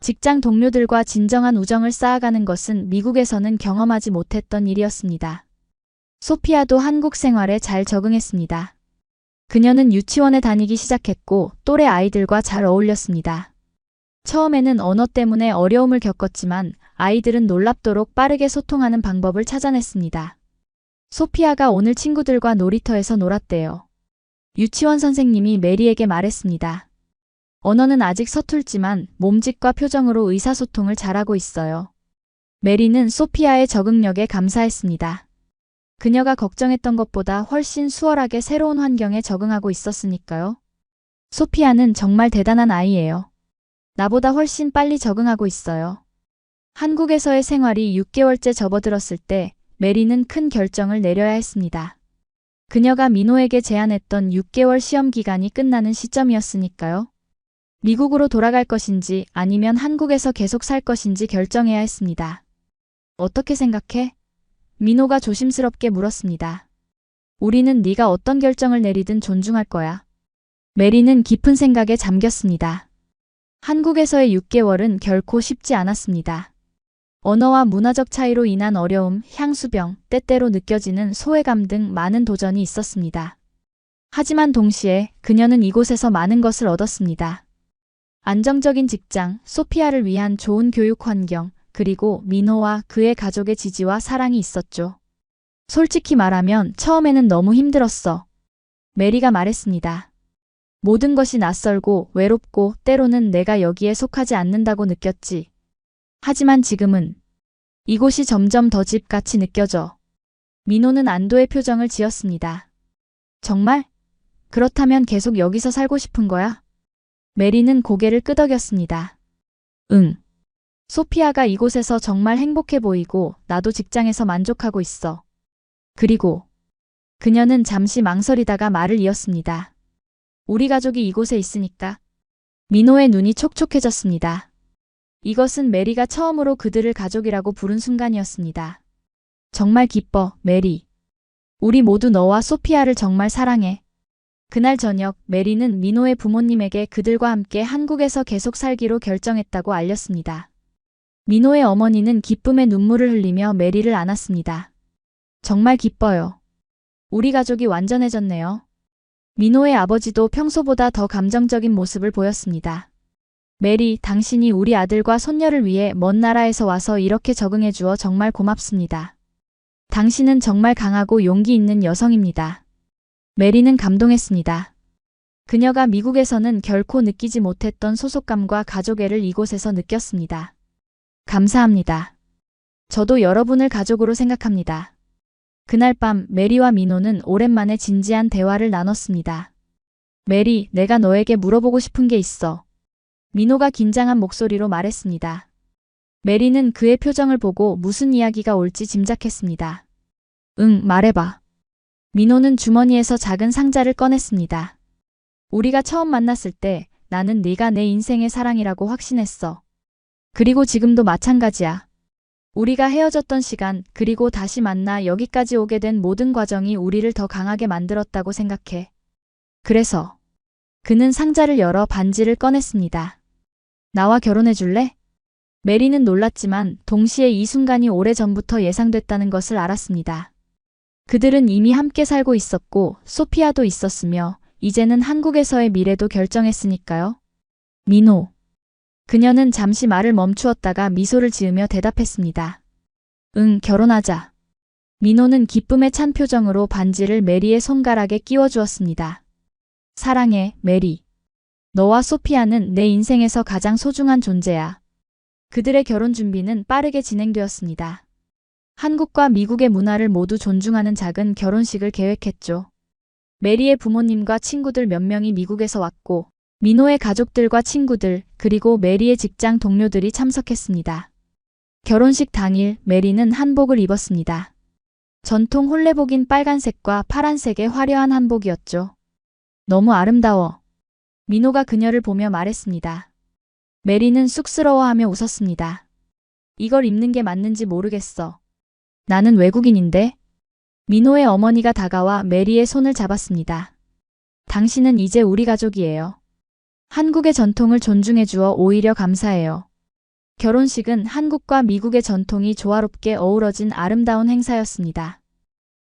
직장 동료들과 진정한 우정을 쌓아가는 것은 미국에서는 경험하지 못했던 일이었습니다. 소피아도 한국 생활에 잘 적응했습니다. 그녀는 유치원에 다니기 시작했고 또래 아이들과 잘 어울렸습니다. 처음에는 언어 때문에 어려움을 겪었지만 아이들은 놀랍도록 빠르게 소통하는 방법을 찾아냈습니다. 소피아가 오늘 친구들과 놀이터에서 놀았대요. 유치원 선생님이 메리에게 말했습니다. 언어는 아직 서툴지만 몸짓과 표정으로 의사소통을 잘하고 있어요. 메리는 소피아의 적응력에 감사했습니다. 그녀가 걱정했던 것보다 훨씬 수월하게 새로운 환경에 적응하고 있었으니까요. 소피아는 정말 대단한 아이예요. 나보다 훨씬 빨리 적응하고 있어요. 한국에서의 생활이 6개월째 접어들었을 때 메리는 큰 결정을 내려야 했습니다. 그녀가 민호에게 제안했던 6개월 시험 기간이 끝나는 시점이었으니까요. 미국으로 돌아갈 것인지 아니면 한국에서 계속 살 것인지 결정해야 했습니다. 어떻게 생각해? 민호가 조심스럽게 물었습니다. 우리는 네가 어떤 결정을 내리든 존중할 거야. 메리는 깊은 생각에 잠겼습니다. 한국에서의 6개월은 결코 쉽지 않았습니다. 언어와 문화적 차이로 인한 어려움, 향수병, 때때로 느껴지는 소외감 등 많은 도전이 있었습니다. 하지만 동시에 그녀는 이곳에서 많은 것을 얻었습니다. 안정적인 직장, 소피아를 위한 좋은 교육 환경, 그리고 민호와 그의 가족의 지지와 사랑이 있었죠. 솔직히 말하면 처음에는 너무 힘들었어. 메리가 말했습니다. 모든 것이 낯설고 외롭고 때로는 내가 여기에 속하지 않는다고 느꼈지. 하지만 지금은 이곳이 점점 더 집같이 느껴져. 민호는 안도의 표정을 지었습니다. 정말? 그렇다면 계속 여기서 살고 싶은 거야? 메리는 고개를 끄덕였습니다. 응. 소피아가 이곳에서 정말 행복해 보이고 나도 직장에서 만족하고 있어. 그리고 그녀는 잠시 망설이다가 말을 이었습니다. 우리 가족이 이곳에 있으니까. 민호의 눈이 촉촉해졌습니다. 이것은 메리가 처음으로 그들을 가족이라고 부른 순간이었습니다. 정말 기뻐, 메리. 우리 모두 너와 소피아를 정말 사랑해. 그날 저녁 메리는 민호의 부모님에게 그들과 함께 한국에서 계속 살기로 결정했다고 알렸습니다. 민호의 어머니는 기쁨의 눈물을 흘리며 메리를 안았습니다. 정말 기뻐요. 우리 가족이 완전해졌네요. 민호의 아버지도 평소보다 더 감정적인 모습을 보였습니다. 메리, 당신이 우리 아들과 손녀를 위해 먼 나라에서 와서 이렇게 적응해 주어 정말 고맙습니다. 당신은 정말 강하고 용기 있는 여성입니다. 메리는 감동했습니다. 그녀가 미국에서는 결코 느끼지 못했던 소속감과 가족애를 이곳에서 느꼈습니다. 감사합니다. 저도 여러분을 가족으로 생각합니다. 그날 밤 메리와 민호는 오랜만에 진지한 대화를 나눴습니다. 메리, 내가 너에게 물어보고 싶은 게 있어. 민호가 긴장한 목소리로 말했습니다. 메리는 그의 표정을 보고 무슨 이야기가 올지 짐작했습니다. 응, 말해봐. 민호는 주머니에서 작은 상자를 꺼냈습니다. 우리가 처음 만났을 때 나는 네가 내 인생의 사랑이라고 확신했어. 그리고 지금도 마찬가지야. 우리가 헤어졌던 시간, 그리고 다시 만나 여기까지 오게 된 모든 과정이 우리를 더 강하게 만들었다고 생각해. 그래서 그는 상자를 열어 반지를 꺼냈습니다. 나와 결혼해 줄래? 메리는 놀랐지만 동시에 이 순간이 오래전부터 예상됐다는 것을 알았습니다. 그들은 이미 함께 살고 있었고 소피아도 있었으며 이제는 한국에서의 미래도 결정했으니까요. 민호. 그녀는 잠시 말을 멈추었다가 미소를 지으며 대답했습니다. 응, 결혼하자. 민호는 기쁨에 찬 표정으로 반지를 메리의 손가락에 끼워주었습니다. 사랑해, 메리. 너와 소피아는 내 인생에서 가장 소중한 존재야. 그들의 결혼 준비는 빠르게 진행되었습니다. 한국과 미국의 문화를 모두 존중하는 작은 결혼식을 계획했죠. 메리의 부모님과 친구들 몇 명이 미국에서 왔고 민호의 가족들과 친구들 그리고 메리의 직장 동료들이 참석했습니다. 결혼식 당일 메리는 한복을 입었습니다. 전통 홀레복인 빨간색과 파란색의 화려한 한복이었죠. 너무 아름다워. 민호가 그녀를 보며 말했습니다. 메리는 쑥스러워하며 웃었습니다. 이걸 입는 게 맞는지 모르겠어. 나는 외국인인데? 민호의 어머니가 다가와 메리의 손을 잡았습니다. 당신은 이제 우리 가족이에요. 한국의 전통을 존중해 주어 오히려 감사해요. 결혼식은 한국과 미국의 전통이 조화롭게 어우러진 아름다운 행사였습니다.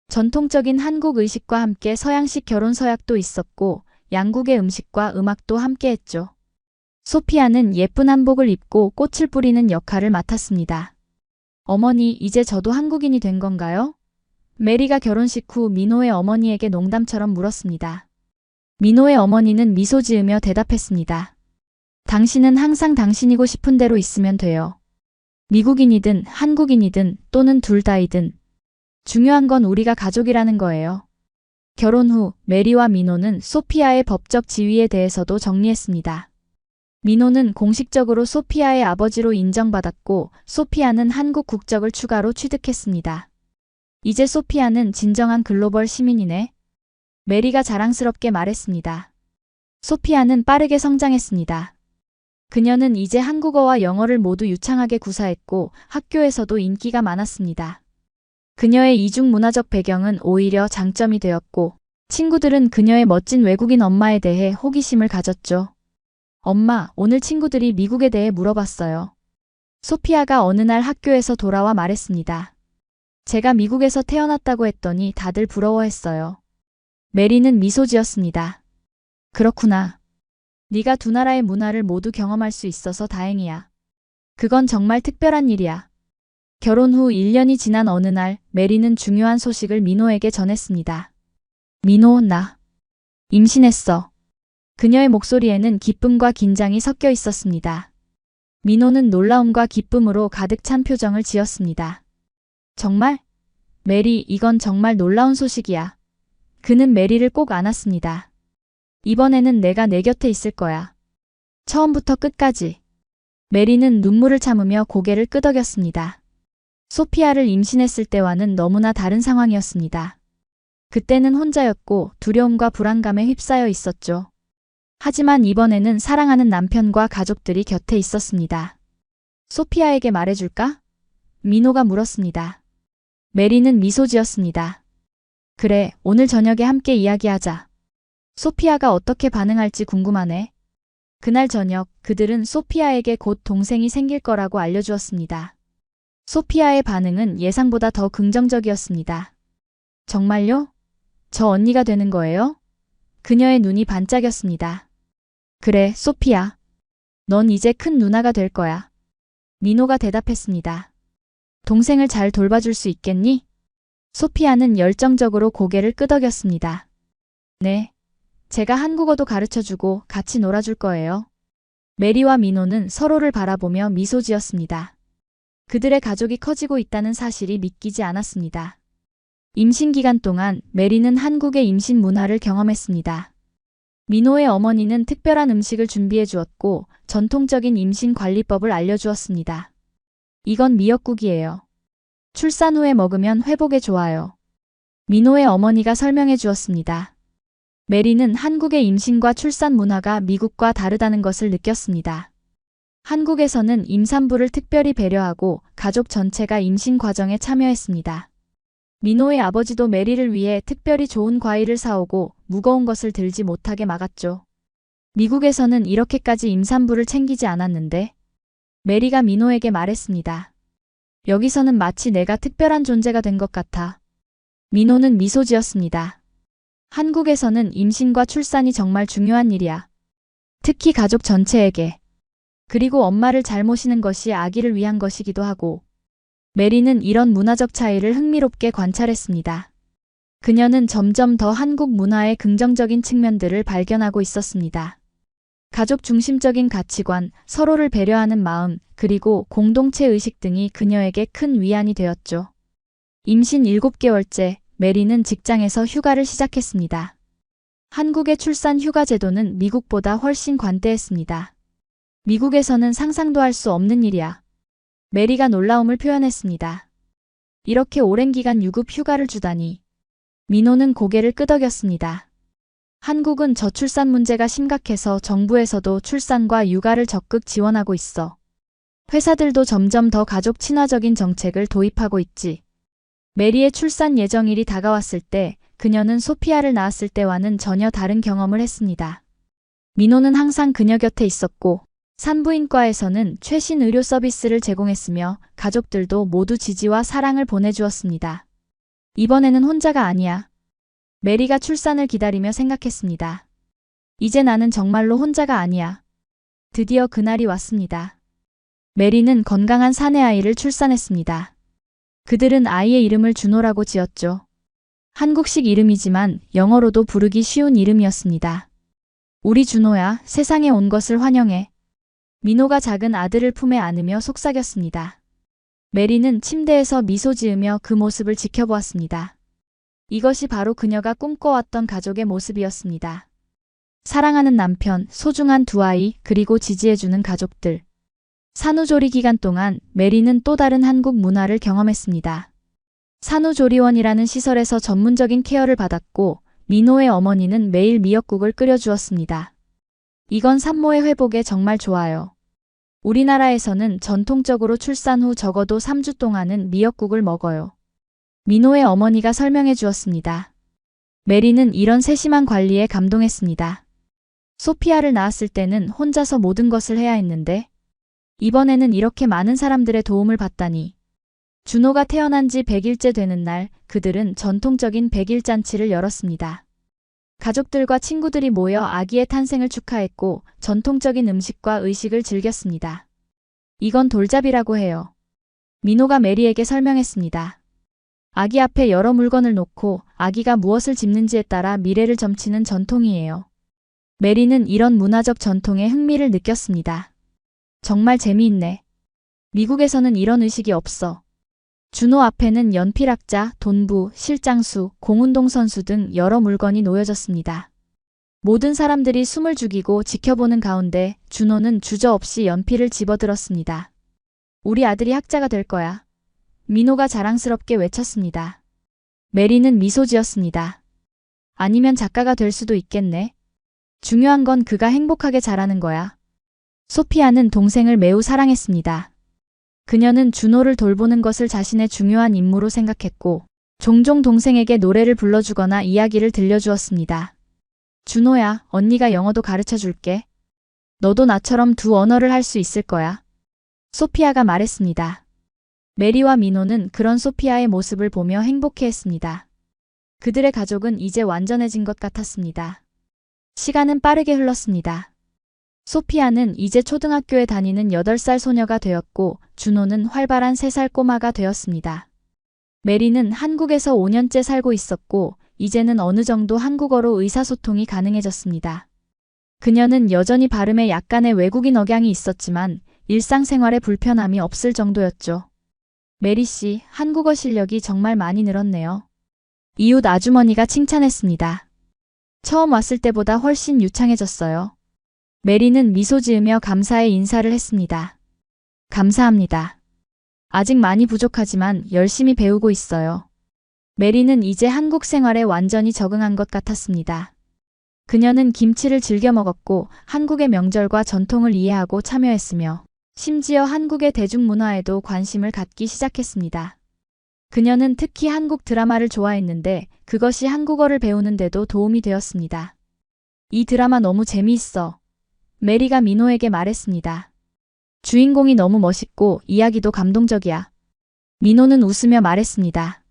전통적인 한국 의식과 함께 서양식 결혼 서약도 있었고 양국의 음식과 음악도 함께했죠. 소피아는 예쁜 한복을 입고 꽃을 뿌리는 역할을 맡았습니다. 어머니, 이제 저도 한국인이 된 건가요? 메리가 결혼식 후 민호의 어머니에게 농담처럼 물었습니다. 민호의 어머니는 미소 지으며 대답했습니다. 당신은 항상 당신이고 싶은 대로 있으면 돼요. 미국인이든 한국인이든 또는 둘 다이든 중요한 건 우리가 가족이라는 거예요. 결혼 후 메리와 민호는 소피아의 법적 지위에 대해서도 정리했습니다. 민호는 공식적으로 소피아의 아버지로 인정받았고 소피아는 한국 국적을 추가로 취득했습니다. 이제 소피아는 진정한 글로벌 시민이네. 메리가 자랑스럽게 말했습니다. 소피아는 빠르게 성장했습니다. 그녀는 이제 한국어와 영어를 모두 유창하게 구사했고 학교에서도 인기가 많았습니다. 그녀의 이중 문화적 배경은 오히려 장점이 되었고 친구들은 그녀의 멋진 외국인 엄마에 대해 호기심을 가졌죠. 엄마, 오늘 친구들이 미국에 대해 물어봤어요. 소피아가 어느 날 학교에서 돌아와 말했습니다. 제가 미국에서 태어났다고 했더니 다들 부러워했어요. 메리는 미소 지었습니다. 그렇구나. 네가 두 나라의 문화를 모두 경험할 수 있어서 다행이야. 그건 정말 특별한 일이야. 결혼 후 1년이 지난 어느 날 메리는 중요한 소식을 민호에게 전했습니다. 민호, 나 임신했어. 그녀의 목소리에는 기쁨과 긴장이 섞여 있었습니다. 민호는 놀라움과 기쁨으로 가득 찬 표정을 지었습니다. 정말? 메리, 이건 정말 놀라운 소식이야. 그는 메리를 꼭 안았습니다. 이번에는 내가 내 곁에 있을 거야. 처음부터 끝까지. 메리는 눈물을 참으며 고개를 끄덕였습니다. 소피아를 임신했을 때와는 너무나 다른 상황이었습니다. 그때는 혼자였고 두려움과 불안감에 휩싸여 있었죠. 하지만 이번에는 사랑하는 남편과 가족들이 곁에 있었습니다. 소피아에게 말해줄까? 민호가 물었습니다. 메리는 미소 지었습니다. 그래, 오늘 저녁에 함께 이야기하자. 소피아가 어떻게 반응할지 궁금하네. 그날 저녁 그들은 소피아에게 곧 동생이 생길 거라고 알려주었습니다. 소피아의 반응은 예상보다 더 긍정적이었습니다. 정말요? 저 언니가 되는 거예요? 그녀의 눈이 반짝였습니다. 그래, 소피아. 넌 이제 큰 누나가 될 거야. 민호가 대답했습니다. 동생을 잘 돌봐줄 수 있겠니? 소피아는 열정적으로 고개를 끄덕였습니다. 네. 제가 한국어도 가르쳐주고 같이 놀아줄 거예요. 메리와 민호는 서로를 바라보며 미소 지었습니다. 그들의 가족이 커지고 있다는 사실이 믿기지 않았습니다. 임신 기간 동안 메리는 한국의 임신 문화를 경험했습니다. 민호의 어머니는 특별한 음식을 준비해 주었고 전통적인 임신 관리법을 알려주었습니다. 이건 미역국이에요. 출산 후에 먹으면 회복에 좋아요. 민호의 어머니가 설명해 주었습니다. 메리는 한국의 임신과 출산 문화가 미국과 다르다는 것을 느꼈습니다. 한국에서는 임산부를 특별히 배려하고 가족 전체가 임신 과정에 참여했습니다. 민호의 아버지도 메리를 위해 특별히 좋은 과일을 사오고 무거운 것을 들지 못하게 막았죠. 미국에서는 이렇게까지 임산부를 챙기지 않았는데 메리가 민호에게 말했습니다. 여기서는 마치 내가 특별한 존재가 된 것 같아. 민호는 미소 지었습니다. 한국에서는 임신과 출산이 정말 중요한 일이야. 특히 가족 전체에게. 그리고 엄마를 잘 모시는 것이 아기를 위한 것이기도 하고. 메리는 이런 문화적 차이를 흥미롭게 관찰했습니다. 그녀는 점점 더 한국 문화의 긍정적인 측면들을 발견하고 있었습니다. 가족 중심적인 가치관, 서로를 배려하는 마음, 그리고 공동체 의식 등이 그녀에게 큰 위안이 되었죠. 임신 7개월째, 메리는 직장에서 휴가를 시작했습니다. 한국의 출산 휴가 제도는 미국보다 훨씬 관대했습니다. 미국에서는 상상도 할 수 없는 일이야. 메리가 놀라움을 표현했습니다. 이렇게 오랜 기간 유급 휴가를 주다니. 민호는 고개를 끄덕였습니다. 한국은 저출산 문제가 심각해서 정부에서도 출산과 육아를 적극 지원하고 있어. 회사들도 점점 더 가족 친화적인 정책을 도입하고 있지. 메리의 출산 예정일이 다가왔을 때 그녀는 소피아를 낳았을 때와는 전혀 다른 경험을 했습니다. 민호는 항상 그녀 곁에 있었고 산부인과에서는 최신 의료 서비스를 제공했으며 가족들도 모두 지지와 사랑을 보내주었습니다. 이번에는 혼자가 아니야. 메리가 출산을 기다리며 생각했습니다. 이제 나는 정말로 혼자가 아니야. 드디어 그날이 왔습니다. 메리는 건강한 사내아이를 출산했습니다. 그들은 아이의 이름을 준호라고 지었죠. 한국식 이름이지만 영어로도 부르기 쉬운 이름이었습니다. 우리 준호야, 세상에 온 것을 환영해. 민호가 작은 아들을 품에 안으며 속삭였습니다. 메리는 침대에서 미소 지으며 그 모습을 지켜보았습니다. 이것이 바로 그녀가 꿈꿔왔던 가족의 모습이었습니다. 사랑하는 남편, 소중한 두 아이, 그리고 지지해주는 가족들. 산후조리 기간 동안 메리는 또 다른 한국 문화를 경험했습니다. 산후조리원이라는 시설에서 전문적인 케어를 받았고 민호의 어머니는 매일 미역국을 끓여주었습니다. 이건 산모의 회복에 정말 좋아요. 우리나라에서는 전통적으로 출산 후 적어도 3주 동안은 미역국을 먹어요. 민호의 어머니가 설명해 주었습니다. 메리는 이런 세심한 관리에 감동했습니다. 소피아를 낳았을 때는 혼자서 모든 것을 해야 했는데 이번에는 이렇게 많은 사람들의 도움을 받다니. 준호가 태어난 지 100일째 되는 날 그들은 전통적인 100일 잔치를 열었습니다. 가족들과 친구들이 모여 아기의 탄생을 축하했고 전통적인 음식과 의식을 즐겼습니다. 이건 돌잡이라고 해요. 민호가 메리에게 설명했습니다. 아기 앞에 여러 물건을 놓고 아기가 무엇을 집는지에 따라 미래를 점치는 전통이에요. 메리는 이런 문화적 전통에 흥미를 느꼈습니다. 정말 재미있네. 미국에서는 이런 의식이 없어. 준호 앞에는 연필학자, 돈부, 실장수, 공운동 선수 등 여러 물건이 놓여졌습니다. 모든 사람들이 숨을 죽이고 지켜보는 가운데 준호는 주저없이 연필을 집어들었습니다. 우리 아들이 학자가 될 거야. 민호가 자랑스럽게 외쳤습니다. 메리는 미소 지었습니다. 아니면 작가가 될 수도 있겠네. 중요한 건 그가 행복하게 자라는 거야. 소피아는 동생을 매우 사랑했습니다. 그녀는 준호를 돌보는 것을 자신의 중요한 임무로 생각했고 종종 동생에게 노래를 불러주거나 이야기를 들려주었습니다. 준호야, 언니가 영어도 가르쳐 줄게. 너도 나처럼 두 언어를 할 수 있을 거야. 소피아가 말했습니다. 메리와 민호는 그런 소피아의 모습을 보며 행복해했습니다. 그들의 가족은 이제 완전해진 것 같았습니다. 시간은 빠르게 흘렀습니다. 소피아는 이제 초등학교에 다니는 8살 소녀가 되었고 준호는 활발한 3살 꼬마가 되었습니다. 메리는 한국에서 5년째 살고 있었고 이제는 어느 정도 한국어로 의사소통이 가능해졌습니다. 그녀는 여전히 발음에 약간의 외국인 억양이 있었지만 일상생활에 불편함이 없을 정도였죠. 메리 씨, 한국어 실력이 정말 많이 늘었네요. 이웃 아주머니가 칭찬했습니다. 처음 왔을 때보다 훨씬 유창해졌어요. 메리는 미소 지으며 감사의 인사를 했습니다. 감사합니다. 아직 많이 부족하지만 열심히 배우고 있어요. 메리는 이제 한국 생활에 완전히 적응한 것 같았습니다. 그녀는 김치를 즐겨 먹었고 한국의 명절과 전통을 이해하고 참여했으며 심지어 한국의 대중문화에도 관심을 갖기 시작했습니다. 그녀는 특히 한국 드라마를 좋아했는데 그것이 한국어를 배우는 데도 도움이 되었습니다. 이 드라마 너무 재미있어. 메리가 민호에게 말했습니다. 주인공이 너무 멋있고 이야기도 감동적이야. 민호는 웃으며 말했습니다.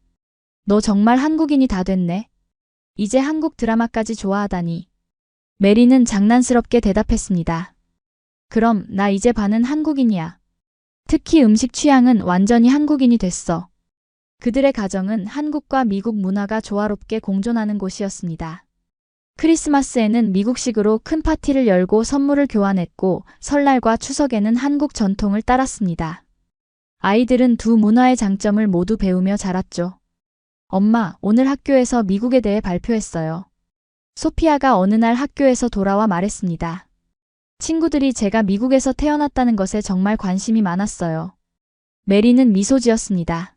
너 정말 한국인이 다 됐네. 이제 한국 드라마까지 좋아하다니. 메리는 장난스럽게 대답했습니다. 그럼 나 이제 반은 한국인이야. 특히 음식 취향은 완전히 한국인이 됐어. 그들의 가정은 한국과 미국 문화가 조화롭게 공존하는 곳이었습니다. 크리스마스에는 미국식으로 큰 파티를 열고 선물을 교환했고 설날과 추석에는 한국 전통을 따랐습니다. 아이들은 두 문화의 장점을 모두 배우며 자랐죠. 엄마, 오늘 학교에서 미국에 대해 발표했어요. 소피아가 어느 날 학교에서 돌아와 말했습니다. 친구들이 제가 미국에서 태어났다는 것에 정말 관심이 많았어요. 메리는 미소 지었습니다.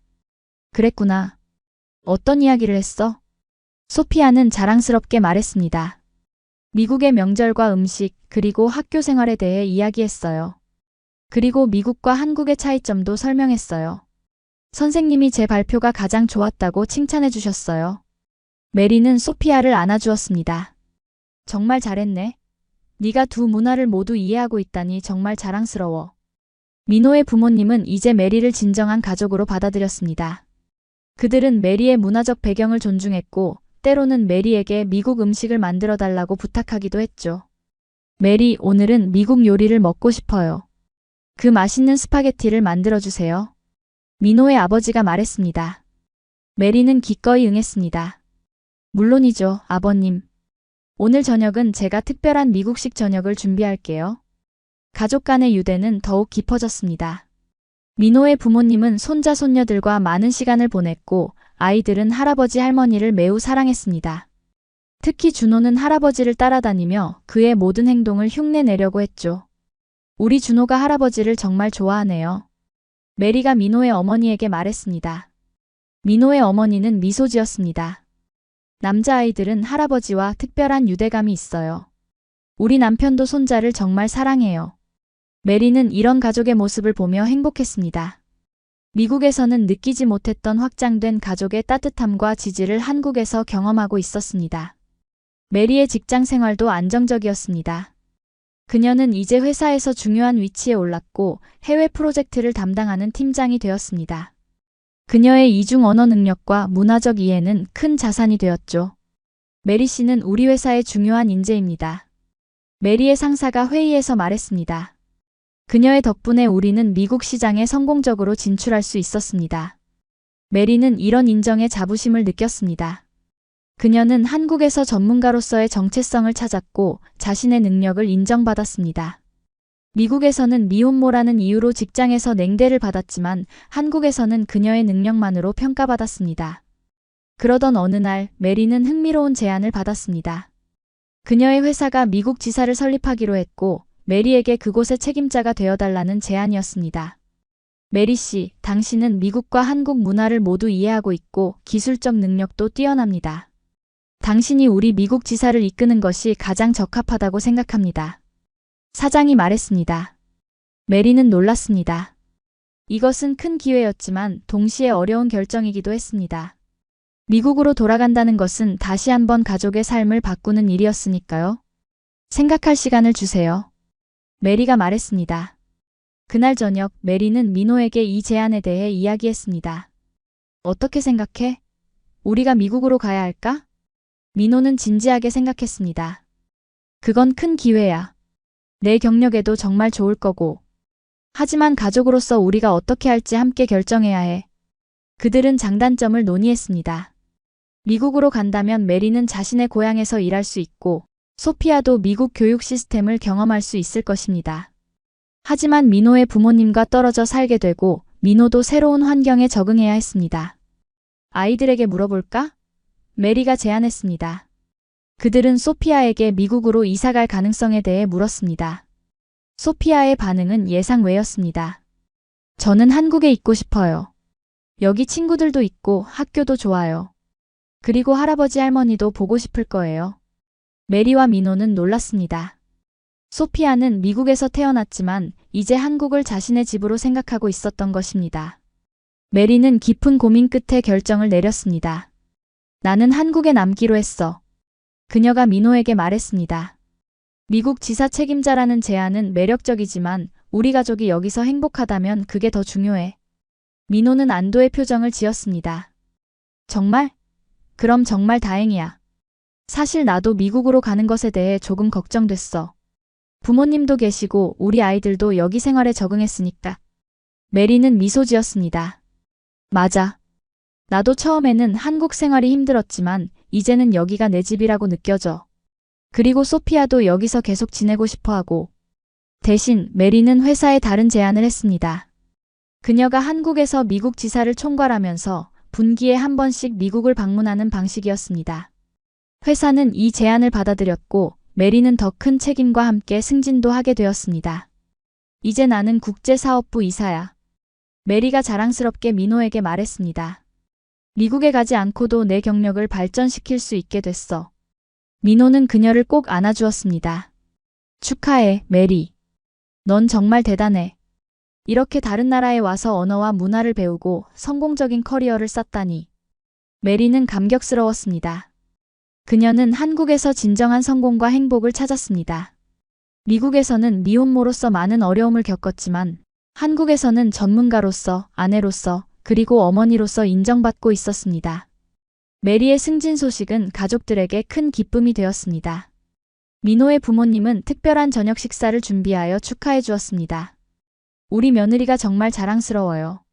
그랬구나. 어떤 이야기를 했어? 소피아는 자랑스럽게 말했습니다. 미국의 명절과 음식, 그리고 학교 생활에 대해 이야기했어요. 그리고 미국과 한국의 차이점도 설명했어요. 선생님이 제 발표가 가장 좋았다고 칭찬해 주셨어요. 메리는 소피아를 안아주었습니다. 정말 잘했네. 네가 두 문화를 모두 이해하고 있다니 정말 자랑스러워. 민호의 부모님은 이제 메리를 진정한 가족으로 받아들였습니다. 그들은 메리의 문화적 배경을 존중했고 때로는 메리에게 미국 음식을 만들어 달라고 부탁하기도 했죠. 메리, 오늘은 미국 요리를 먹고 싶어요. 그 맛있는 스파게티를 만들어 주세요. 민호의 아버지가 말했습니다. 메리는 기꺼이 응했습니다. 물론이죠, 아버님. 오늘 저녁은 제가 특별한 미국식 저녁을 준비할게요. 가족 간의 유대는 더욱 깊어졌습니다. 민호의 부모님은 손자 손녀들과 많은 시간을 보냈고 아이들은 할아버지 할머니를 매우 사랑했습니다. 특히 준호는 할아버지를 따라다니며 그의 모든 행동을 흉내내려고 했죠. 우리 준호가 할아버지를 정말 좋아하네요. 메리가 민호의 어머니에게 말했습니다. 민호의 어머니는 미소 지었습니다. 남자아이들은 할아버지와 특별한 유대감이 있어요. 우리 남편도 손자를 정말 사랑해요. 메리는 이런 가족의 모습을 보며 행복했습니다. 미국에서는 느끼지 못했던 확장된 가족의 따뜻함과 지지를 한국에서 경험하고 있었습니다. 메리의 직장 생활도 안정적이었습니다. 그녀는 이제 회사에서 중요한 위치에 올랐고 해외 프로젝트를 담당하는 팀장이 되었습니다. 그녀의 이중 언어 능력과 문화적 이해는 큰 자산이 되었죠. 메리 씨는 우리 회사의 중요한 인재입니다. 메리의 상사가 회의에서 말했습니다. 그녀의 덕분에 우리는 미국 시장에 성공적으로 진출할 수 있었습니다. 메리는 이런 인정에 자부심을 느꼈습니다. 그녀는 한국에서 전문가로서의 정체성을 찾았고 자신의 능력을 인정받았습니다. 미국에서는 미혼모라는 이유로 직장에서 냉대를 받았지만 한국에서는 그녀의 능력만으로 평가받았습니다. 그러던 어느 날 메리는 흥미로운 제안을 받았습니다. 그녀의 회사가 미국 지사를 설립하기로 했고 메리에게 그곳의 책임자가 되어달라는 제안이었습니다. 메리 씨, 당신은 미국과 한국 문화를 모두 이해하고 있고 기술적 능력도 뛰어납니다. 당신이 우리 미국 지사를 이끄는 것이 가장 적합하다고 생각합니다. 사장이 말했습니다. 메리는 놀랐습니다. 이것은 큰 기회였지만 동시에 어려운 결정이기도 했습니다. 미국으로 돌아간다는 것은 다시 한번 가족의 삶을 바꾸는 일이었으니까요. 생각할 시간을 주세요. 메리가 말했습니다. 그날 저녁 메리는 민호에게 이 제안에 대해 이야기했습니다. 어떻게 생각해? 우리가 미국으로 가야 할까? 민호는 진지하게 생각했습니다. 그건 큰 기회야. 내 경력에도 정말 좋을 거고. 하지만 가족으로서 우리가 어떻게 할지 함께 결정해야 해. 그들은 장단점을 논의했습니다. 미국으로 간다면 메리는 자신의 고향에서 일할 수 있고 소피아도 미국 교육 시스템을 경험할 수 있을 것입니다. 하지만 민호의 부모님과 떨어져 살게 되고 민호도 새로운 환경에 적응해야 했습니다. 아이들에게 물어볼까? 메리가 제안했습니다. 그들은 소피아에게 미국으로 이사갈 가능성에 대해 물었습니다. 소피아의 반응은 예상 외였습니다. 저는 한국에 있고 싶어요. 여기 친구들도 있고 학교도 좋아요. 그리고 할아버지 할머니도 보고 싶을 거예요. 메리와 민호는 놀랐습니다. 소피아는 미국에서 태어났지만 이제 한국을 자신의 집으로 생각하고 있었던 것입니다. 메리는 깊은 고민 끝에 결정을 내렸습니다. 나는 한국에 남기로 했어. 그녀가 민호에게 말했습니다. 미국 지사 책임자라는 제안은 매력적이지만 우리 가족이 여기서 행복하다면 그게 더 중요해. 민호는 안도의 표정을 지었습니다. 정말? 그럼 정말 다행이야. 사실 나도 미국으로 가는 것에 대해 조금 걱정됐어. 부모님도 계시고 우리 아이들도 여기 생활에 적응했으니까. 메리는 미소 지었습니다. 맞아. 나도 처음에는 한국 생활이 힘들었지만 이제는 여기가 내 집이라고 느껴져. 그리고 소피아도 여기서 계속 지내고 싶어 하고. 대신 메리는 회사에 다른 제안을 했습니다. 그녀가 한국에서 미국 지사를 총괄하면서 분기에 한 번씩 미국을 방문하는 방식이었습니다. 회사는 이 제안을 받아들였고 메리는 더 큰 책임과 함께 승진도 하게 되었습니다. 이제 나는 국제사업부 이사야. 메리가 자랑스럽게 민호에게 말했습니다. 미국에 가지 않고도 내 경력을 발전시킬 수 있게 됐어. 민호는 그녀를 꼭 안아주었습니다. 축하해, 메리. 넌 정말 대단해. 이렇게 다른 나라에 와서 언어와 문화를 배우고 성공적인 커리어를 쌓다니. 메리는 감격스러웠습니다. 그녀는 한국에서 진정한 성공과 행복을 찾았습니다. 미국에서는 미혼모로서 많은 어려움을 겪었지만 한국에서는 전문가로서, 아내로서, 그리고 어머니로서 인정받고 있었습니다. 메리의 승진 소식은 가족들에게 큰 기쁨이 되었습니다. 민호의 부모님은 특별한 저녁 식사를 준비하여 축하해 주었습니다. 우리 며느리가 정말 자랑스러워요.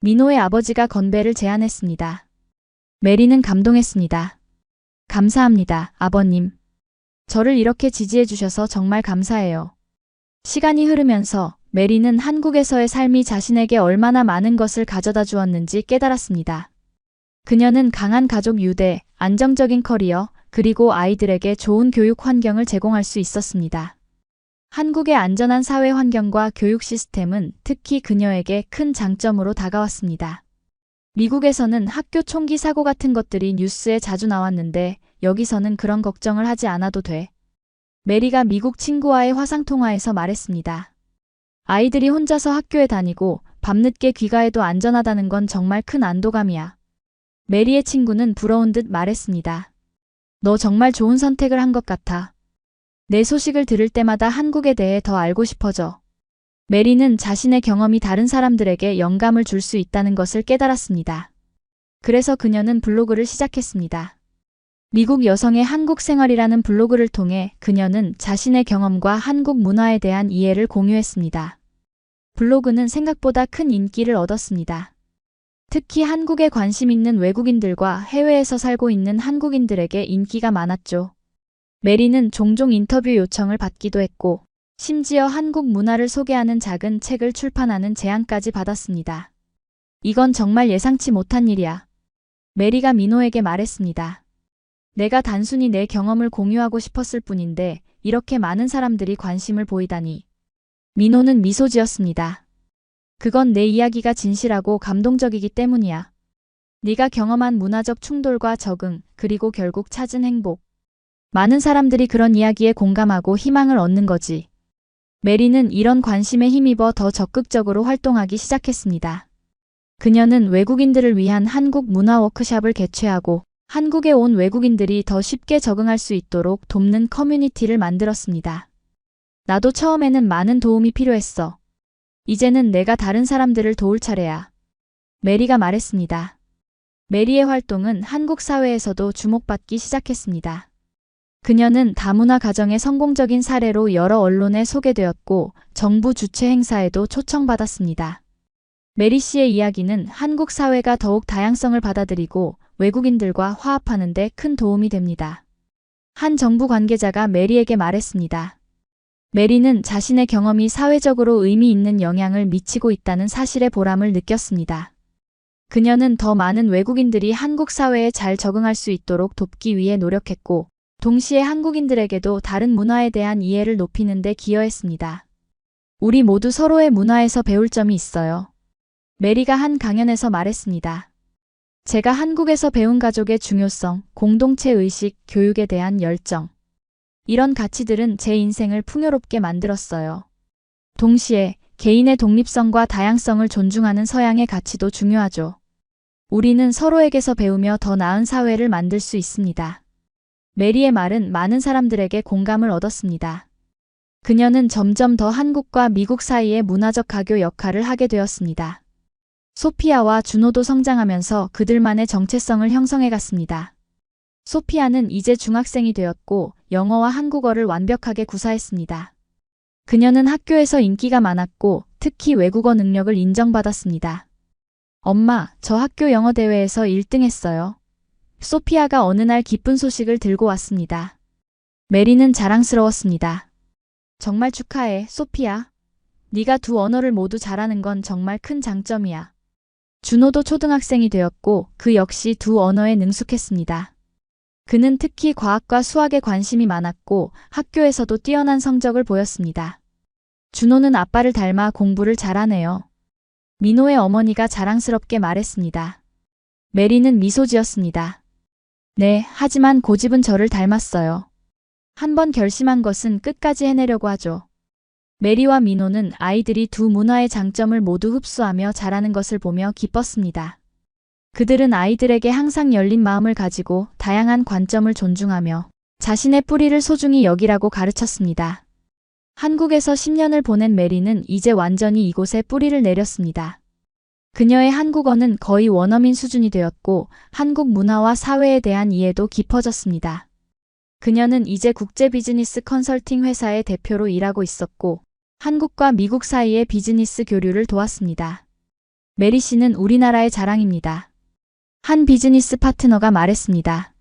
민호의 아버지가 건배를 제안했습니다. 메리는 감동했습니다. 감사합니다, 아버님. 저를 이렇게 지지해 주셔서 정말 감사해요. 시간이 흐르면서 메리는 한국에서의 삶이 자신에게 얼마나 많은 것을 가져다 주었는지 깨달았습니다. 그녀는 강한 가족 유대, 안정적인 커리어, 그리고 아이들에게 좋은 교육 환경을 제공할 수 있었습니다. 한국의 안전한 사회 환경과 교육 시스템은 특히 그녀에게 큰 장점으로 다가왔습니다. 미국에서는 학교 총기 사고 같은 것들이 뉴스에 자주 나왔는데 여기서는 그런 걱정을 하지 않아도 돼. 메리가 미국 친구와의 화상통화에서 말했습니다. 아이들이 혼자서 학교에 다니고 밤늦게 귀가해도 안전하다는 건 정말 큰 안도감이야. 메리의 친구는 부러운 듯 말했습니다. 너 정말 좋은 선택을 한 것 같아. 내 소식을 들을 때마다 한국에 대해 더 알고 싶어져. 메리는 자신의 경험이 다른 사람들에게 영감을 줄 수 있다는 것을 깨달았습니다. 그래서 그녀는 블로그를 시작했습니다. 미국 여성의 한국 생활이라는 블로그를 통해 그녀는 자신의 경험과 한국 문화에 대한 이해를 공유했습니다. 블로그는 생각보다 큰 인기를 얻었습니다. 특히 한국에 관심 있는 외국인들과 해외에서 살고 있는 한국인들에게 인기가 많았죠. 메리는 종종 인터뷰 요청을 받기도 했고, 심지어 한국 문화를 소개하는 작은 책을 출판하는 제안까지 받았습니다. 이건 정말 예상치 못한 일이야. 메리가 민호에게 말했습니다. 내가 단순히 내 경험을 공유하고 싶었을 뿐인데 이렇게 많은 사람들이 관심을 보이다니. 민호는 미소 지었습니다. 그건 내 이야기가 진실하고 감동적이기 때문이야. 네가 경험한 문화적 충돌과 적응, 그리고 결국 찾은 행복. 많은 사람들이 그런 이야기에 공감하고 희망을 얻는 거지. 메리는 이런 관심에 힘입어 더 적극적으로 활동하기 시작했습니다. 그녀는 외국인들을 위한 한국 문화 워크숍을 개최하고 한국에 온 외국인들이 더 쉽게 적응할 수 있도록 돕는 커뮤니티를 만들었습니다. 나도 처음에는 많은 도움이 필요했어. 이제는 내가 다른 사람들을 도울 차례야. 메리가 말했습니다. 메리의 활동은 한국 사회에서도 주목받기 시작했습니다. 그녀는 다문화 가정의 성공적인 사례로 여러 언론에 소개되었고 정부 주최 행사에도 초청받았습니다. 메리 씨의 이야기는 한국 사회가 더욱 다양성을 받아들이고 외국인들과 화합하는 데 큰 도움이 됩니다. 한 정부 관계자가 메리에게 말했습니다. 메리는 자신의 경험이 사회적으로 의미 있는 영향을 미치고 있다는 사실의 보람을 느꼈습니다. 그녀는 더 많은 외국인들이 한국 사회에 잘 적응할 수 있도록 돕기 위해 노력했고, 동시에 한국인들에게도 다른 문화에 대한 이해를 높이는 데 기여했습니다. 우리 모두 서로의 문화에서 배울 점이 있어요. 메리가 한 강연에서 말했습니다. 제가 한국에서 배운 가족의 중요성, 공동체 의식, 교육에 대한 열정. 이런 가치들은 제 인생을 풍요롭게 만들었어요. 동시에 개인의 독립성과 다양성을 존중하는 서양의 가치도 중요하죠. 우리는 서로에게서 배우며 더 나은 사회를 만들 수 있습니다. 메리의 말은 많은 사람들에게 공감을 얻었습니다. 그녀는 점점 더 한국과 미국 사이의 문화적 가교 역할을 하게 되었습니다. 소피아와 준호도 성장하면서 그들만의 정체성을 형성해갔습니다. 소피아는 이제 중학생이 되었고 영어와 한국어를 완벽하게 구사했습니다. 그녀는 학교에서 인기가 많았고 특히 외국어 능력을 인정받았습니다. 엄마, 저 학교 영어 대회에서 1등 했어요. 소피아가 어느 날 기쁜 소식을 들고 왔습니다. 메리는 자랑스러웠습니다. 정말 축하해, 소피아. 네가 두 언어를 모두 잘하는 건 정말 큰 장점이야. 준호도 초등학생이 되었고 그 역시 두 언어에 능숙했습니다. 그는 특히 과학과 수학에 관심이 많았고 학교에서도 뛰어난 성적을 보였습니다. 준호는 아빠를 닮아 공부를 잘하네요. 민호의 어머니가 자랑스럽게 말했습니다. 메리는 미소 지었습니다. 네, 하지만 고집은 저를 닮았어요. 한번 결심한 것은 끝까지 해내려고 하죠. 메리와 민호는 아이들이 두 문화의 장점을 모두 흡수하며 자라는 것을 보며 기뻤습니다. 그들은 아이들에게 항상 열린 마음을 가지고 다양한 관점을 존중하며 자신의 뿌리를 소중히 여기라고 가르쳤습니다. 한국에서 10년을 보낸 메리는 이제 완전히 이곳에 뿌리를 내렸습니다. 그녀의 한국어는 거의 원어민 수준이 되었고 한국 문화와 사회에 대한 이해도 깊어졌습니다. 그녀는 이제 국제 비즈니스 컨설팅 회사의 대표로 일하고 있었고 한국과 미국 사이의 비즈니스 교류를 도왔습니다. 메리 씨는 우리나라의 자랑입니다. 한 비즈니스 파트너가 말했습니다.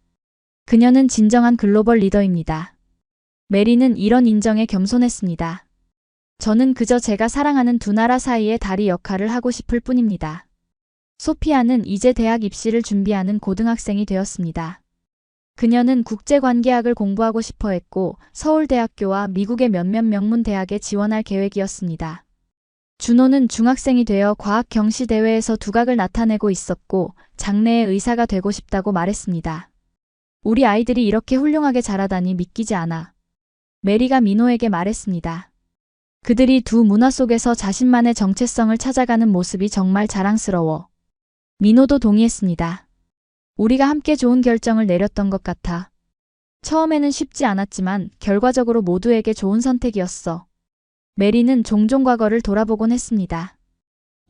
그녀는 진정한 글로벌 리더입니다. 메리는 이런 인정에 겸손했습니다. 저는 그저 제가 사랑하는 두 나라 사이의 다리 역할을 하고 싶을 뿐입니다. 소피아는 이제 대학 입시를 준비하는 고등학생이 되었습니다. 그녀는 국제관계학을 공부하고 싶어 했고 서울대학교와 미국의 몇몇 명문 대학에 지원할 계획이었습니다. 준호는 중학생이 되어 과학 경시 대회에서 두각을 나타내고 있었고 장래의 의사가 되고 싶다고 말했습니다. 우리 아이들이 이렇게 훌륭하게 자라다니 믿기지 않아. 메리가 민호에게 말했습니다. 그들이 두 문화 속에서 자신만의 정체성을 찾아가는 모습이 정말 자랑스러워. 민호도 동의했습니다. 우리가 함께 좋은 결정을 내렸던 것 같아. 처음에는 쉽지 않았지만 결과적으로 모두에게 좋은 선택이었어. 메리는 종종 과거를 돌아보곤 했습니다.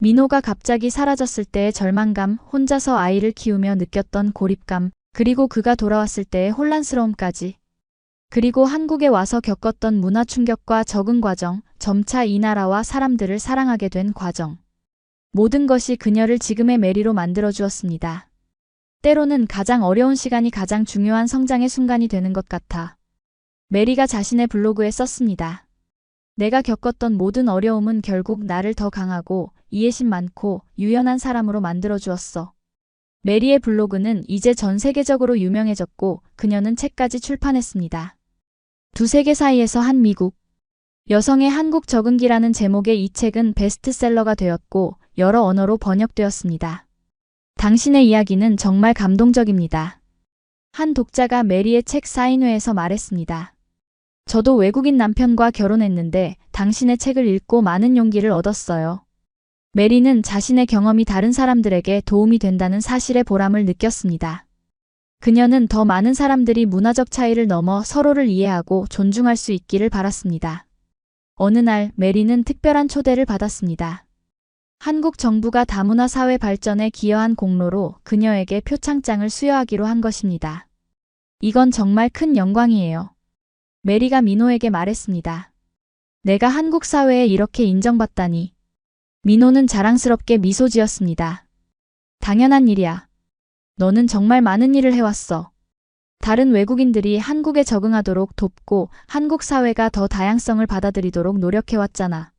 민호가 갑자기 사라졌을 때의 절망감, 혼자서 아이를 키우며 느꼈던 고립감, 그리고 그가 돌아왔을 때의 혼란스러움까지. 그리고 한국에 와서 겪었던 문화 충격과 적응 과정, 점차 이 나라와 사람들을 사랑하게 된 과정. 모든 것이 그녀를 지금의 메리로 만들어 주었습니다. 때로는 가장 어려운 시간이 가장 중요한 성장의 순간이 되는 것 같아. 메리가 자신의 블로그에 썼습니다. 내가 겪었던 모든 어려움은 결국 나를 더 강하고 이해심 많고 유연한 사람으로 만들어 주었어. 메리의 블로그는 이제 전 세계적으로 유명해졌고 그녀는 책까지 출판했습니다. 두 세계 사이에서 한 미국. 여성의 한국 적응기라는 제목의 이 책은 베스트셀러가 되었고 여러 언어로 번역되었습니다. 당신의 이야기는 정말 감동적입니다. 한 독자가 메리의 책 사인회에서 말했습니다. 저도 외국인 남편과 결혼했는데 당신의 책을 읽고 많은 용기를 얻었어요. 메리는 자신의 경험이 다른 사람들에게 도움이 된다는 사실의 보람을 느꼈습니다. 그녀는 더 많은 사람들이 문화적 차이를 넘어 서로를 이해하고 존중할 수 있기를 바랐습니다. 어느 날 메리는 특별한 초대를 받았습니다. 한국 정부가 다문화 사회 발전에 기여한 공로로 그녀에게 표창장을 수여하기로 한 것입니다. 이건 정말 큰 영광이에요. 메리가 민호에게 말했습니다. 내가 한국 사회에 이렇게 인정받다니. 민호는 자랑스럽게 미소 지었습니다. 당연한 일이야. 너는 정말 많은 일을 해왔어. 다른 외국인들이 한국에 적응하도록 돕고 한국 사회가 더 다양성을 받아들이도록 노력해왔잖아.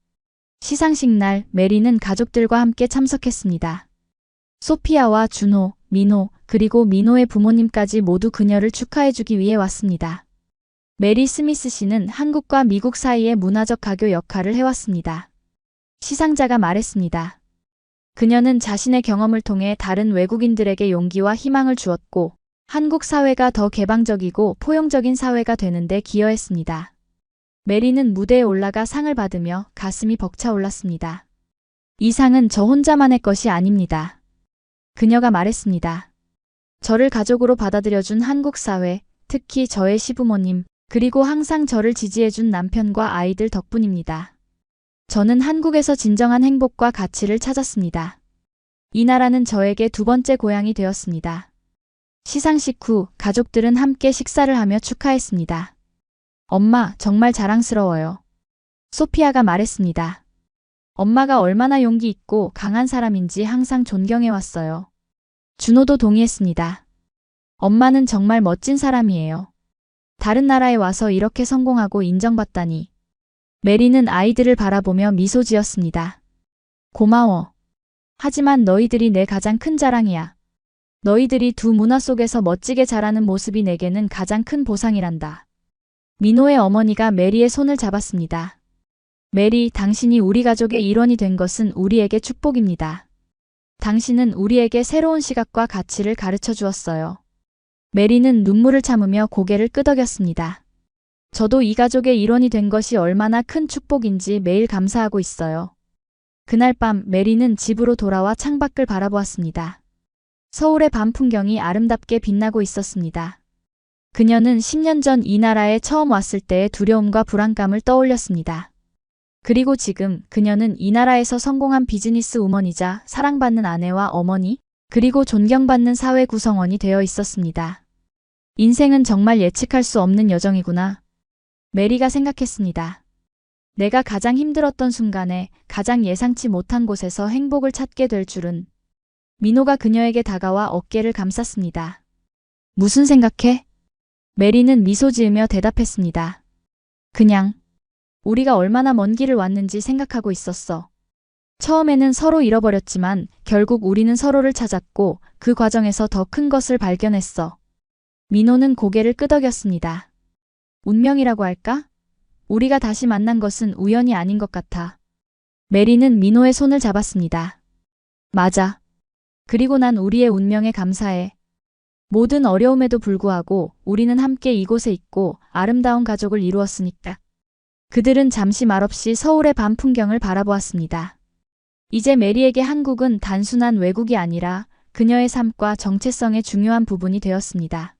시상식 날 메리는 가족들과 함께 참석했습니다. 소피아와 준호, 민호, 그리고 민호의 부모님까지 모두 그녀를 축하해주기 위해 왔습니다. 메리 스미스 씨는 한국과 미국 사이의 문화적 가교 역할을 해왔습니다. 시상자가 말했습니다. 그녀는 자신의 경험을 통해 다른 외국인들에게 용기와 희망을 주었고 한국 사회가 더 개방적이고 포용적인 사회가 되는 데 기여했습니다. 메리는 무대에 올라가 상을 받으며 가슴이 벅차올랐습니다. 이 상은 저 혼자만의 것이 아닙니다. 그녀가 말했습니다. 저를 가족으로 받아들여준 한국 사회, 특히 저의 시부모님, 그리고 항상 저를 지지해준 남편과 아이들 덕분입니다. 저는 한국에서 진정한 행복과 가치를 찾았습니다. 이 나라는 저에게 두 번째 고향이 되었습니다. 시상식 후 가족들은 함께 식사를 하며 축하했습니다. 엄마, 정말 자랑스러워요. 소피아가 말했습니다. 엄마가 얼마나 용기 있고 강한 사람인지 항상 존경해왔어요. 준호도 동의했습니다. 엄마는 정말 멋진 사람이에요. 다른 나라에 와서 이렇게 성공하고 인정받다니. 메리는 아이들을 바라보며 미소 지었습니다. 고마워. 하지만 너희들이 내 가장 큰 자랑이야. 너희들이 두 문화 속에서 멋지게 자라는 모습이 내게는 가장 큰 보상이란다. 민호의 어머니가 메리의 손을 잡았습니다. 메리, 당신이 우리 가족의 일원이 된 것은 우리에게 축복입니다. 당신은 우리에게 새로운 시각과 가치를 가르쳐 주었어요. 메리는 눈물을 참으며 고개를 끄덕였습니다. 저도 이 가족의 일원이 된 것이 얼마나 큰 축복인지 매일 감사하고 있어요. 그날 밤 메리는 집으로 돌아와 창밖을 바라보았습니다. 서울의 밤 풍경이 아름답게 빛나고 있었습니다. 그녀는 10년 전 이 나라에 처음 왔을 때의 두려움과 불안감을 떠올렸습니다. 그리고 지금 그녀는 이 나라에서 성공한 비즈니스 우먼이자 사랑받는 아내와 어머니, 그리고 존경받는 사회 구성원이 되어 있었습니다. 인생은 정말 예측할 수 없는 여정이구나. 메리가 생각했습니다. 내가 가장 힘들었던 순간에 가장 예상치 못한 곳에서 행복을 찾게 될 줄은. 민호가 그녀에게 다가와 어깨를 감쌌습니다. 무슨 생각해? 메리는 미소 지으며 대답했습니다. 그냥 우리가 얼마나 먼 길을 왔는지 생각하고 있었어. 처음에는 서로 잃어버렸지만 결국 우리는 서로를 찾았고 그 과정에서 더 큰 것을 발견했어. 민호는 고개를 끄덕였습니다. 운명이라고 할까? 우리가 다시 만난 것은 우연이 아닌 것 같아. 메리는 민호의 손을 잡았습니다. 맞아. 그리고 난 우리의 운명에 감사해. 모든 어려움에도 불구하고 우리는 함께 이곳에 있고 아름다운 가족을 이루었으니까. 그들은 잠시 말없이 서울의 밤 풍경을 바라보았습니다. 이제 메리에게 한국은 단순한 외국이 아니라 그녀의 삶과 정체성의 중요한 부분이 되었습니다.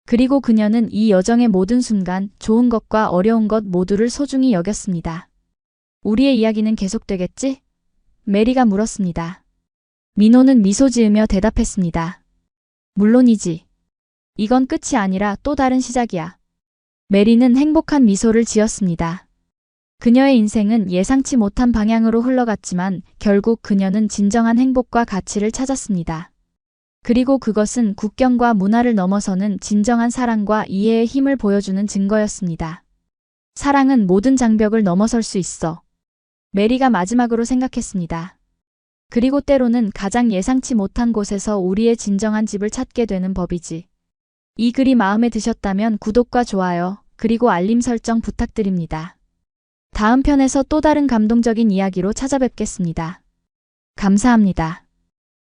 그리고 그녀는 이 여정의 모든 순간, 좋은 것과 어려운 것 모두를 소중히 여겼습니다. 우리의 이야기는 계속되겠지? 메리가 물었습니다. 민호는 미소 지으며 대답했습니다. 물론이지. 이건 끝이 아니라 또 다른 시작이야. 메리는 행복한 미소를 지었습니다. 그녀의 인생은 예상치 못한 방향으로 흘러갔지만 결국 그녀는 진정한 행복과 가치를 찾았습니다. 그리고 그것은 국경과 문화를 넘어서는 진정한 사랑과 이해의 힘을 보여주는 증거였습니다. 사랑은 모든 장벽을 넘어설 수 있어. 메리가 마지막으로 생각했습니다. 그리고 때로는 가장 예상치 못한 곳에서 우리의 진정한 집을 찾게 되는 법이지. 이 글이 마음에 드셨다면 구독과 좋아요, 그리고 알림 설정 부탁드립니다. 다음 편에서 또 다른 감동적인 이야기로 찾아뵙겠습니다. 감사합니다.